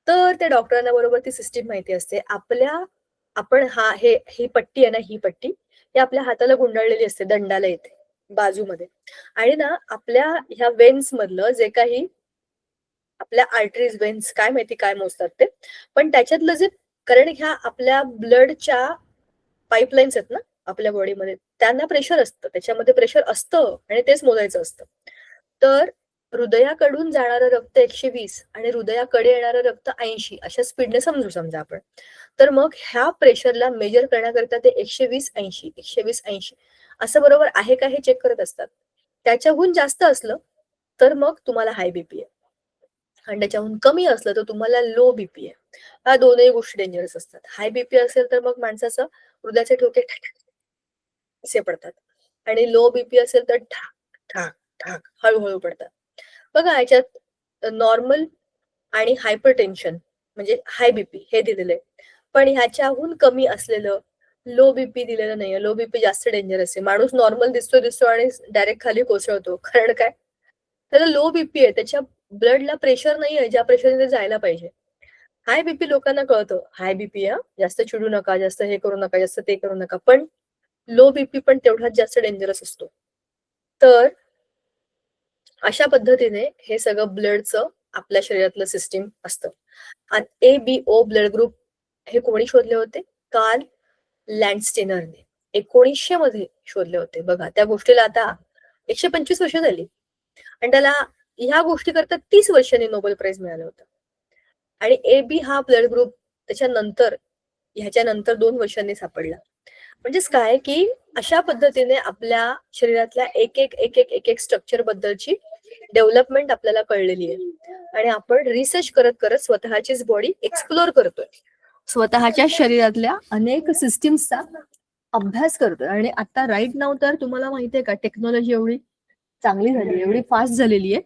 तर त्या डॉक्टरांना बरोबर ती सिस्टीम माहिती असते. आपण ही पट्टी आहे ना, ही पट्टी ही आपल्या हाताला गुंडाळलेली असते, दंडाला येते बाजूमध्ये. आणि ना आपल्या ह्या वेन्स मधलं जे काही आपल्या आर्टरीज, वेन्स काय माहिती काय मोजतात ते, पण त्याच्यातलं जे, कारण ह्या आपल्या ब्लडच्या पाईपलाईन्स आहेत ना आपल्या बॉडीमध्ये, त्यांना प्रेशर असतं, त्याच्यामध्ये प्रेशर असतं आणि तेच मोजायचं असतं. तर हृदयाकडून जाणारं रक्त 120 आणि हृदयाकडे येणारं रक्त 80 अशा स्पीडने समजा आपण. तर मग ह्या प्रेशरला मेजर करण्याकरता ते 120-80 120-80 असं बरोबर आहे का हे चेक करत असतात. त्याच्याहून जास्त असलं तर मग तुम्हाला हाय बीपी आहे आणि त्याच्याहून कमी असलं तर तुम्हाला लो बीपी आहे. ह्या दोनही गोष्टी डेंजरस असतात. हाय बीपी असेल तर मग माणसाचं हृदयाचे ठोके असे पडतात आणि लो बीपी असेल तर ठाक ठाक ठाक हळूहळू पडतात. बघा याच्यात नॉर्मल आणि हायपर टेन्शन म्हणजे हाय बीपी हे दिलेलं आहे, पण ह्याच्याहून कमी असलेलं लो बीपी दिलेलं नाहीये. लो बीपी जास्त डेंजरस आहे. माणूस नॉर्मल दिसतो आणि डायरेक्ट खाली कोसळतो. कारण काय, त्याला लो बीपी आहे, त्याच्या ब्लडला प्रेशर नाही आहे ज्या प्रेशरने ते जायला पाहिजे. हाय बीपी लोकांना कळतं, हाय बीपी आहे, जास्त चिडू नका, जास्त हे करू नका, जास्त ते करू नका. पण लो बीपी पण तेवढाच जास्त डेंजरस असतो. तर अशा पद्धतीने हे सगळं ब्लडचं आपल्या शरीरातलं सिस्टीम असतं. आणि ABO ब्लड ग्रुप हे कोणी शोधले होते? कार्ल लँडस्टेनरने 1900 मध्ये शोधले होते. बघा त्या गोष्टीला आता 125 वर्ष झाली आणि त्याला ह्या गोष्टी करता 30 वर्षांनी नोबेल प्राइज मिळालं होतं. आणि AB हा ब्लड ग्रुप ह्याच्यानंतर 2 वर्षांनी सापडला. म्हणजेच काय की अशा पद्धतीने आपल्या शरीरातल्या एक स्ट्रक्चर बद्दलची डेव्हलपमेंट आपल्याला कळलेली आहे आणि आपण रिसर्च करत करत स्वतःचीच बॉडी एक्सप्लोर करतोय, स्वतःच्या शरीरातल्या अनेक सिस्टीम्सचा अभ्यास करतोय. आणि आता राईट नाव तर तुम्हाला माहितीये का, टेक्नॉलॉजी एवढी चांगली झाली, एवढी फास्ट झालेली आहे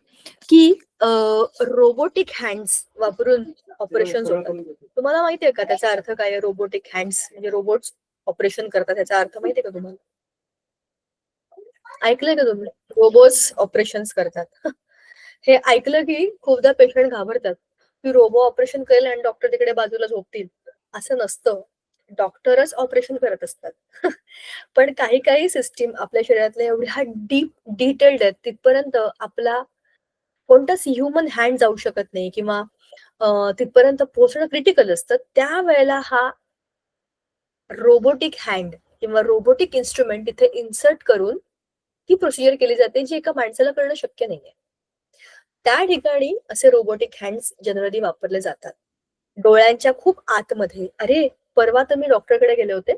की रोबोटिक हँड्स वापरून ऑपरेशन होतात. तुम्हाला माहितीये का त्याचा अर्थ काय आहे? रोबोटिक हँड्स म्हणजे रोबोट्स ऑपरेशन करतात, त्याचा अर्थ माहितीये का तुम्हाला? ऐकलंय का तुम्ही? रोबोट्स ऑपरेशन्स करतात. हे ऐकलं की खूपदा पेशंट घाबरतात की रोबो ऑपरेशन करेल आणि डॉक्टर तिकडे बाजूला झोपतील. असं नसतं, डॉक्टरच ऑपरेशन करत असतात. पण काही काही सिस्टीम आपल्या शरीरातल्या एवढ्या डीप डिटेल्ड आहेत तिथपर्यंत आपला कोणताच ह्युमन हँड जाऊ शकत नाही किंवा तिथपर्यंत पोहोचणं क्रिटिकल असतं. त्यावेळेला हा रोबोटिक हँड किंवा रोबोटिक इन्स्ट्रुमेंट तिथे इन्सर्ट करून ती प्रोसिजर केली जाते जी एका माणसाला करणं शक्य नाहीये. त्या ठिकाणी असे रोबोटिक हँड्स जनरली वापरले जातात. डोळ्यांच्या खूप आतमध्ये. अरे, परवा तर मी डॉक्टरकडे गेले होते.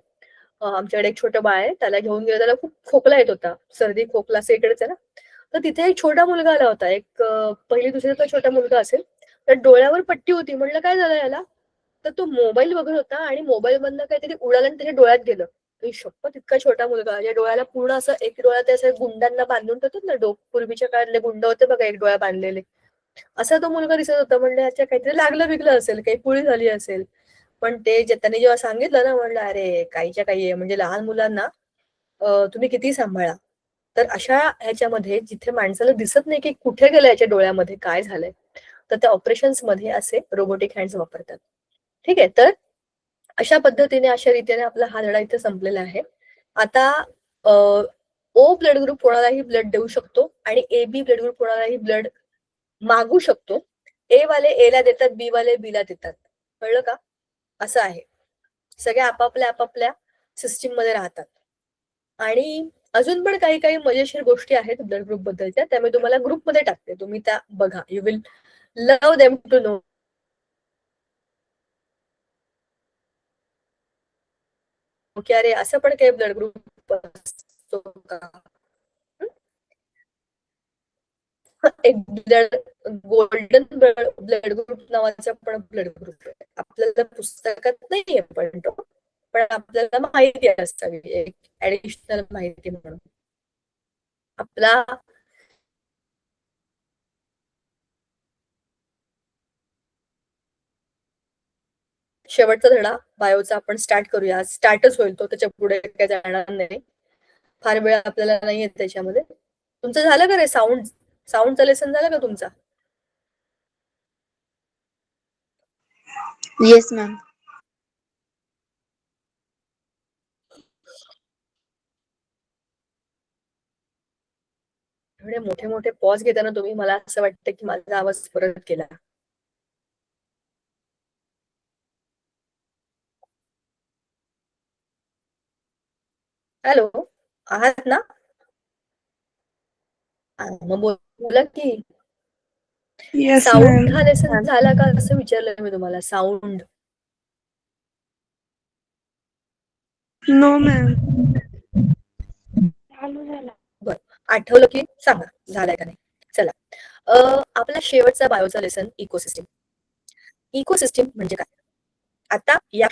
आमच्याकडे एक छोटं बाळ आहे, त्याला घेऊन गेलं, त्याला खूप खोकला येत होता, सर्दी खोकला असं इकडेच आहे ना. तर तिथे एक छोटा मुलगा आला होता, एक पहिली दुसरीचा छोटा मुलगा असेल, तर डोळ्यावर पट्टी होती. म्हणलं काय झालं याला? तर तो मोबाईल बघत होता आणि मोबाईल मधनं काहीतरी उडालं आणि त्याच्या डोळ्यात गेलं. शप्पथ, इतका छोटा मुलगा, या डोळ्याला पूर्ण असं एक डोळा ते असं गुंडांना बांधून ठेवतात ना, पूर्वीच्या काळातले गुंड होते बघा, एक डोळा बांधलेले, असा तो मुलगा दिसत होता. म्हणलं याच्या काहीतरी लागलं बिगलं असेल, काही पुळी झाली असेल. पण ते त्यांनी जेव्हा सांगितलं ना, म्हणलं अरे काहीच्या काही आहे, म्हणजे लहान मुलांना तुम्ही किती सांभाळा. तर अशा ह्याच्यामध्ये जिथे माणसाला दिसत नाही की कुठे गेलं याच्या डोळ्यामध्ये काय झालंय, तर त्या ऑपरेशन्स मध्ये असे रोबोटिक हँड्स वापरतात. ठीक आहे, तर अशा पद्धतीने अशा रीतीने आपला हा धडा इथे संपलेला आहे. आता ओ ब्लड ग्रुप कोणालाही ब्लड देऊ शकतो आणि ए बी ब्लड ग्रुप कोणालाही ब्लड मागू शकतो. ए वाले ए ला देतात, बी वाले बी ला देतात. कळलं का? असं आहे. सगळ्या आपापल्या सिस्टीम मध्ये राहतात. आणि अजून पण काही काही मजेशीर गोष्टी आहेत ब्लड ग्रुप बद्दलच्या, त्या मी तुम्हाला ग्रुपमध्ये टाकते, तुम्ही त्या बघा. You will love them to know. Okay, अरे असं पण काही ब्लड ग्रुप असतो का? एक ब्लड गोल्डन ब्लड ग्रुप नावाचा पण ब्लड ग्रुप आहे. आपल्याला पुस्तकात नाहीये पण आपल्याला माहिती असावी, एक ऍडिशनल माहिती म्हणून. आपला शेवटचा धडा बायोचा आपण स्टार्ट करूया. स्टार्टच होईल तो, त्याच्या पुढे काय जाणार नाही. फार वेळ आपल्याला नाहीये त्याच्यामध्ये. तुमचं झालं का रे साऊंडचा लेसन झालं का तुमचा? Yes, ma'am. एवढे मोठे मोठे पॉज घेताना तुम्ही, मला असं वाटतं की माझा आवाज परत केला. हॅलो, आहात ना? मग बोला की. Yes, sound ma'am. हा लेसन झाला का असं विचारलं मी तुम्हाला. Sound No, ma'am. चालू झाला. बर, आठवलं की सांगा झालाय का नाही. चला, आपला शेवटचा बायोचा लेसन इकोसिस्टीम. इकोसिस्टीम म्हणजे काय? आता या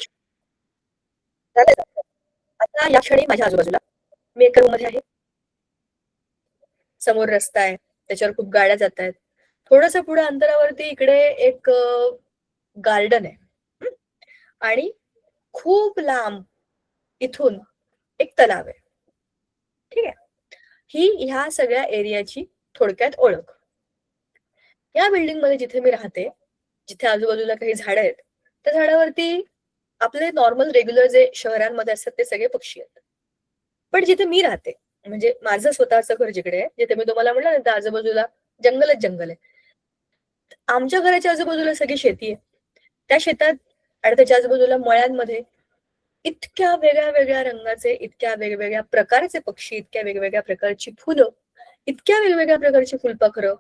आता या क्षणी माझ्या आजूबाजूला मी एका रूम मध्ये आहे. समोर रस्ता आहे, त्याच्यावर खूप गाड्या जात आहेत. थोडस पुढे अंतरावरती इकडे एक गार्डन आहे. आणि खूप लांब इथून एक तलाव आहे. ठीक आहे, ही ह्या सगळ्या एरियाची थोडक्यात ओळख. या बिल्डिंग मध्ये जिथे मी राहते, जिथे आजूबाजूला काही झाडं आहेत, त्या झाडावरती आपले नॉर्मल रेग्युलर जे शहरांमध्ये असतात ते सगळे पक्षी आहेत. पण जिथे मी राहते, म्हणजे माझं स्वतःचं घर जिकडे आहे, जिथे मी तुम्हाला म्हणलं ना, त्या आजूबाजूला जंगल आहे. आमच्या घराच्या आजूबाजूला सगळी शेती आहे. त्या शेतात आणि त्याच्या आजूबाजूला मळ्यांमध्ये इतक्या वेगळ्या वेगळ्या रंगाचे, इतक्या वेगवेगळ्या प्रकारचे पक्षी, इतक्या वेगवेगळ्या प्रकारची फुलं, इतक्या वेगवेगळ्या प्रकारची फुलपाखरं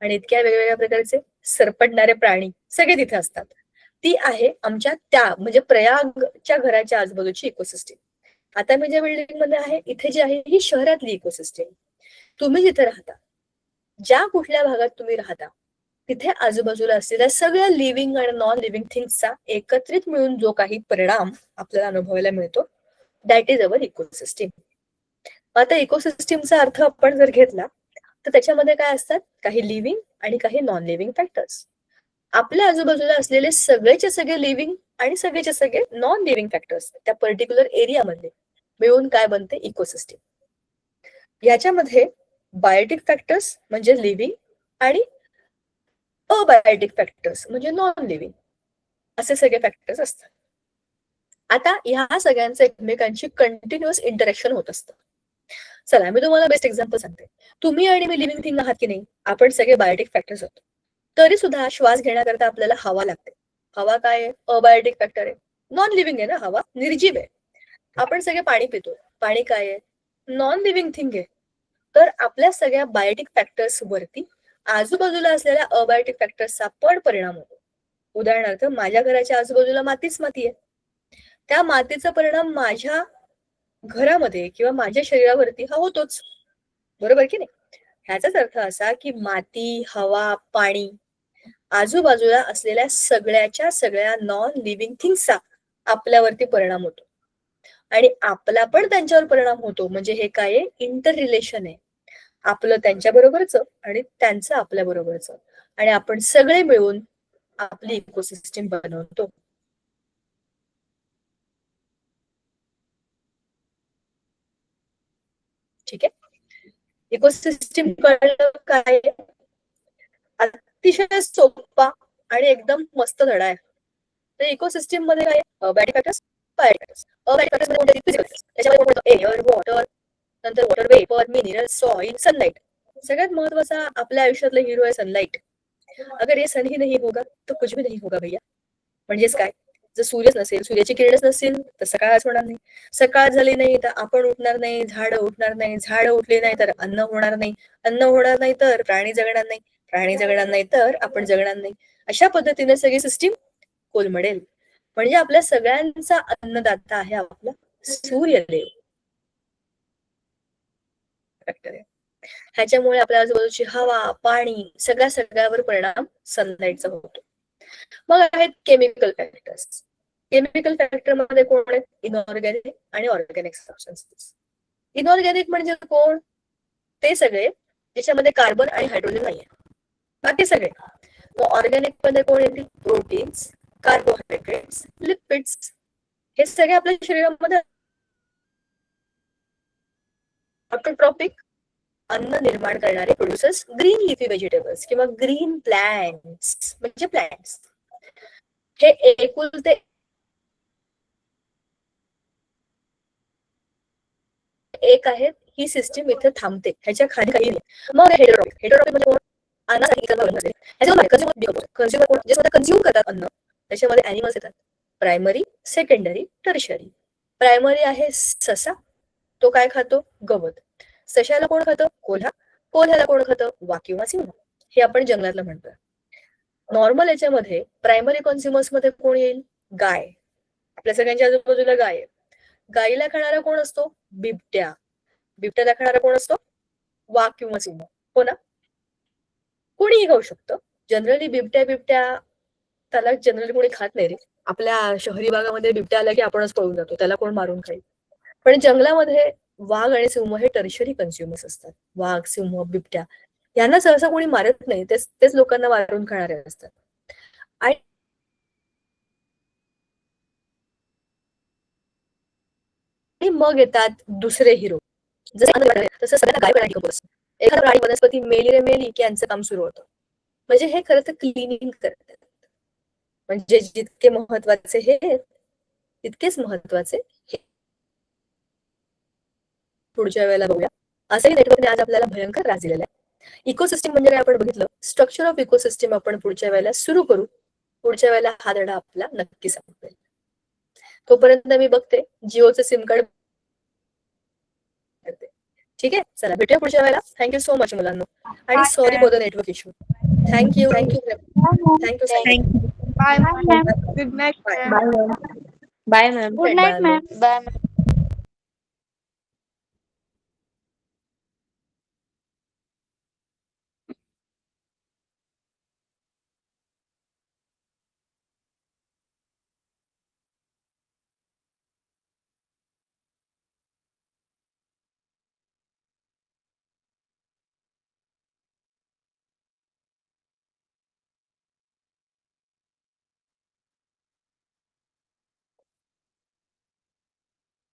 आणि इतक्या वेगवेगळ्या प्रकारचे सरपटणारे प्राणी सगळे तिथे असतात. ती आहे आमच्या त्या म्हणजे प्रयागच्या घराच्या आजूबाजूची इकोसिस्टीम. आता मी ज्या बिल्डिंग मध्ये आहे इथे जी आहे ही शहरातली इकोसिस्टीम. तुम्ही जिथे राहता, ज्या कुठल्या भागात तुम्ही राहता, तिथे आजूबाजूला असलेल्या सगळ्या लिव्हिंग आणि नॉन लिव्हिंग थिंग्सचा एकत्रित मिळून जो काही परिणाम आपल्याला अनुभवायला मिळतो, दॅट इज अवर इकोसिस्टीम. आता इकोसिस्टीमचा अर्थ आपण जर घेतला तर त्याच्यामध्ये काय असतात, काही लिव्हिंग आणि काही नॉन लिव्हिंग फॅक्टर्स. आपल्या आजूबाजूला असलेले सगळेचे सगळे लिव्हिंग आणि सगळेचे सगळे नॉन लिव्हिंग फॅक्टर्स त्या पर्टिक्युलर एरियामध्ये मिळून काय बनते, इकोसिस्टीम. याच्यामध्ये बायोटिक फॅक्टर्स म्हणजे लिव्हिंग आणि अबायोटिक फॅक्टर्स म्हणजे नॉन लिव्हिंग असे सगळे फॅक्टर्स असतात. आता ह्या सगळ्यांचं एकमेकांची कंटिन्युअस इंटरॅक्शन होत असतं. चला मी तुम्हाला बेस्ट एक्झाम्पल सांगते. तुम्ही आणि मी लिव्हिंग थिंग आहात की नाही, आपण सगळे बायोटिक फॅक्टर्स होतो. तरी सुद्धा श्वास घेण्याकरता आपल्याला हवा लागते. हवा काय आहे? अबायोटिक फॅक्टर आहे. नॉन लिव्हिंग आहे ना, हवा निर्जीव आहे. आपण सगळे पाणी पितो. पाणी काय आहे? नॉन लिव्हिंग थिंग आहे. तर आपल्या सगळ्या बायोटिक फॅक्टर्स वरती आजूबाजूला असलेल्या अबायोटिक फॅक्टर्सचा पण परिणाम होतो. उदाहरणार्थ, माझ्या घराच्या आजूबाजूला माती आहे. त्या मातीचा परिणाम माझ्या घरामध्ये किंवा माझ्या शरीरावरती हा होतोच, बरोबर की नाही? ह्याचाच अर्थ असा की माती, हवा, पाणी, आजूबाजूला असलेल्या सगळ्या नॉन लिव्हिंग थिंग्सचा आपल्यावरती परिणाम होतो आणि आपला पण त्यांच्यावर परिणाम होतो. म्हणजे हे काय आहे? इंटर रिलेशन आहे. आपलं त्यांच्या बरोबरच आणि त्यांचं आपल्या बरोबरच, आणि आपण सगळे मिळून आपली इकोसिस्टीम बनवतो. ठीक आहे. इकोसिस्टीम कळलं काय? अतिशय सोपा आणि एकदम मस्त धडा आहे. तर इकोसिस्टीम मध्ये काय? Abiotic factors, biotic factors. Abiotic factors मध्ये कोणते? Physical factors. त्याच्यामध्ये कोणतं? एअर, वॉटर, नंतर water vapour, mineral, soil, sunlight. सगळ्यात महत्वाचा आपल्या आयुष्यातला हिरो आहे सनलाइट. अगर ये सन ही नहीं होगा तो कुछ भी नहीं होगा भैया. म्हणजेच काय? जर सूर्यच नसेल, सूर्याची किरणच नसेल तर सकाळच होणार नाही. सकाळ झाली नाही तर आपण उठणार नाही, झाडं उठणार नाही, झाडं उठली नाही तर अन्न होणार नाही, अन्न होणार नाही तर प्राणी जगणार नाही, प्राणी जगणार नाही तर आपण जगणार नाही. अशा पद्धतीने सगळी सिस्टीम कोलमडेल. म्हणजे आपल्या सगळ्यांचा अन्नदाता आहे आपला सूर्यदेव. ह्याच्यामुळे आपल्या आजूबाजूची हवा, पाणी, सगळ्यावर परिणाम सनलाईटचा होतो. मग आहेत केमिकल फॅक्टर्स. केमिकल फॅक्टर मध्ये कोण आहेत? इनऑर्गॅनिक आणि ऑर्गॅनिक सबस्टन्सेस. इनऑर्गॅनिक म्हणजे कोण? ते सगळे ज्याच्यामध्ये कार्बन आणि हायड्रोजन नाहीये, बाकी सगळे. ऑर्गॅनिक मध्ये कोण येतील? Proteins, carbohydrates, lipids. हे सगळे आपल्या शरीरामध्ये ऑटोट्रॉपिक अन्न निर्माण करणारे प्रोड्युसर्स, ग्रीन लिफी व्हेजिटेबल्स किंवा ग्रीन प्लांट्स म्हणजे प्लांट्स. हे एकुलते एक आहेत. ही सिस्टीम इथे थांबते, ह्याच्या खाली काही नाही. मग हेटेरोट्रॉपिक. हेटेरोट्रॉपिक म्हणजे कोण? अन्नासाठी कंझ्युम करतात अन्न. त्याच्यामध्ये अॅनिमल्स येतात. Primary, secondary, tertiary. प्रायमरी आहे ससा. तो काय खातो? गवत. सशाला कोण खातं? कोल्हा. कोल्ह्याला कोण खातं? वाघ किंवा सिंह. हे आपण जंगलातलं म्हणतोय. नॉर्मल याच्यामध्ये प्रायमरी कन्झ्युमर्स मध्ये कोण येईल? गाय. आपल्या सगळ्यांच्या आजूबाजूला गाय आहे. गायीला खाणारा कोण असतो? बिबट्या. बिबट्याला खाणारा कोण असतो? वाघ किंवा सिंह. हो ना? कोणीही खाऊ शकतं. जनरली बिबट्या त्याला जनरली कोणी खात नाही रे. आपल्या शहरी भागामध्ये बिबट्या आला की आपणच पळून जातो, त्याला कोण मारून खाईल. पण जंगलामध्ये वाघ आणि सिंह हे टर्शरी कन्झ्युमर्स असतात. वाघ, सिंह, बिबट्या यांना सहसा कोणी मारत नाही, तेच लोकांना मारून खाणारे असतात. आणि मग येतात दुसरे हिरो. जसं सगळ्यांना गाय बनायची खबर असते. एखादा प्राणी वनस्पती मेली रे मेली की यांचं काम सुरू होतं. म्हणजे हे खरं तर क्लिनिंग करतात. म्हणजे जितके महत्वाचे हे तितकेच महत्वाचे हे. पुढच्या वेळेला बघूया. असंही नेटवर्कने आज आपल्याला भयंकर त्रास दिलेला आहे. इकोसिस्टीम म्हणजे काय आपण बघितलं. स्ट्रक्चर ऑफ इकोसिस्टीम आपण पुढच्या वेळेला सुरू करू. पुढच्या वेळेला हा धडा आपला नक्की संपेल. तोपर्यंत मी बघते जिओचं सिम कार्ड करते. ठीक आहे, चला भेटूया पुढच्या वेळेला. थँक्यू सो मच मुलांनो, आणि sorry for the network issue. Thank you. Bye, ma'am. Good night, ma'am. Bye ma'am. Good night, ma'am. Bye.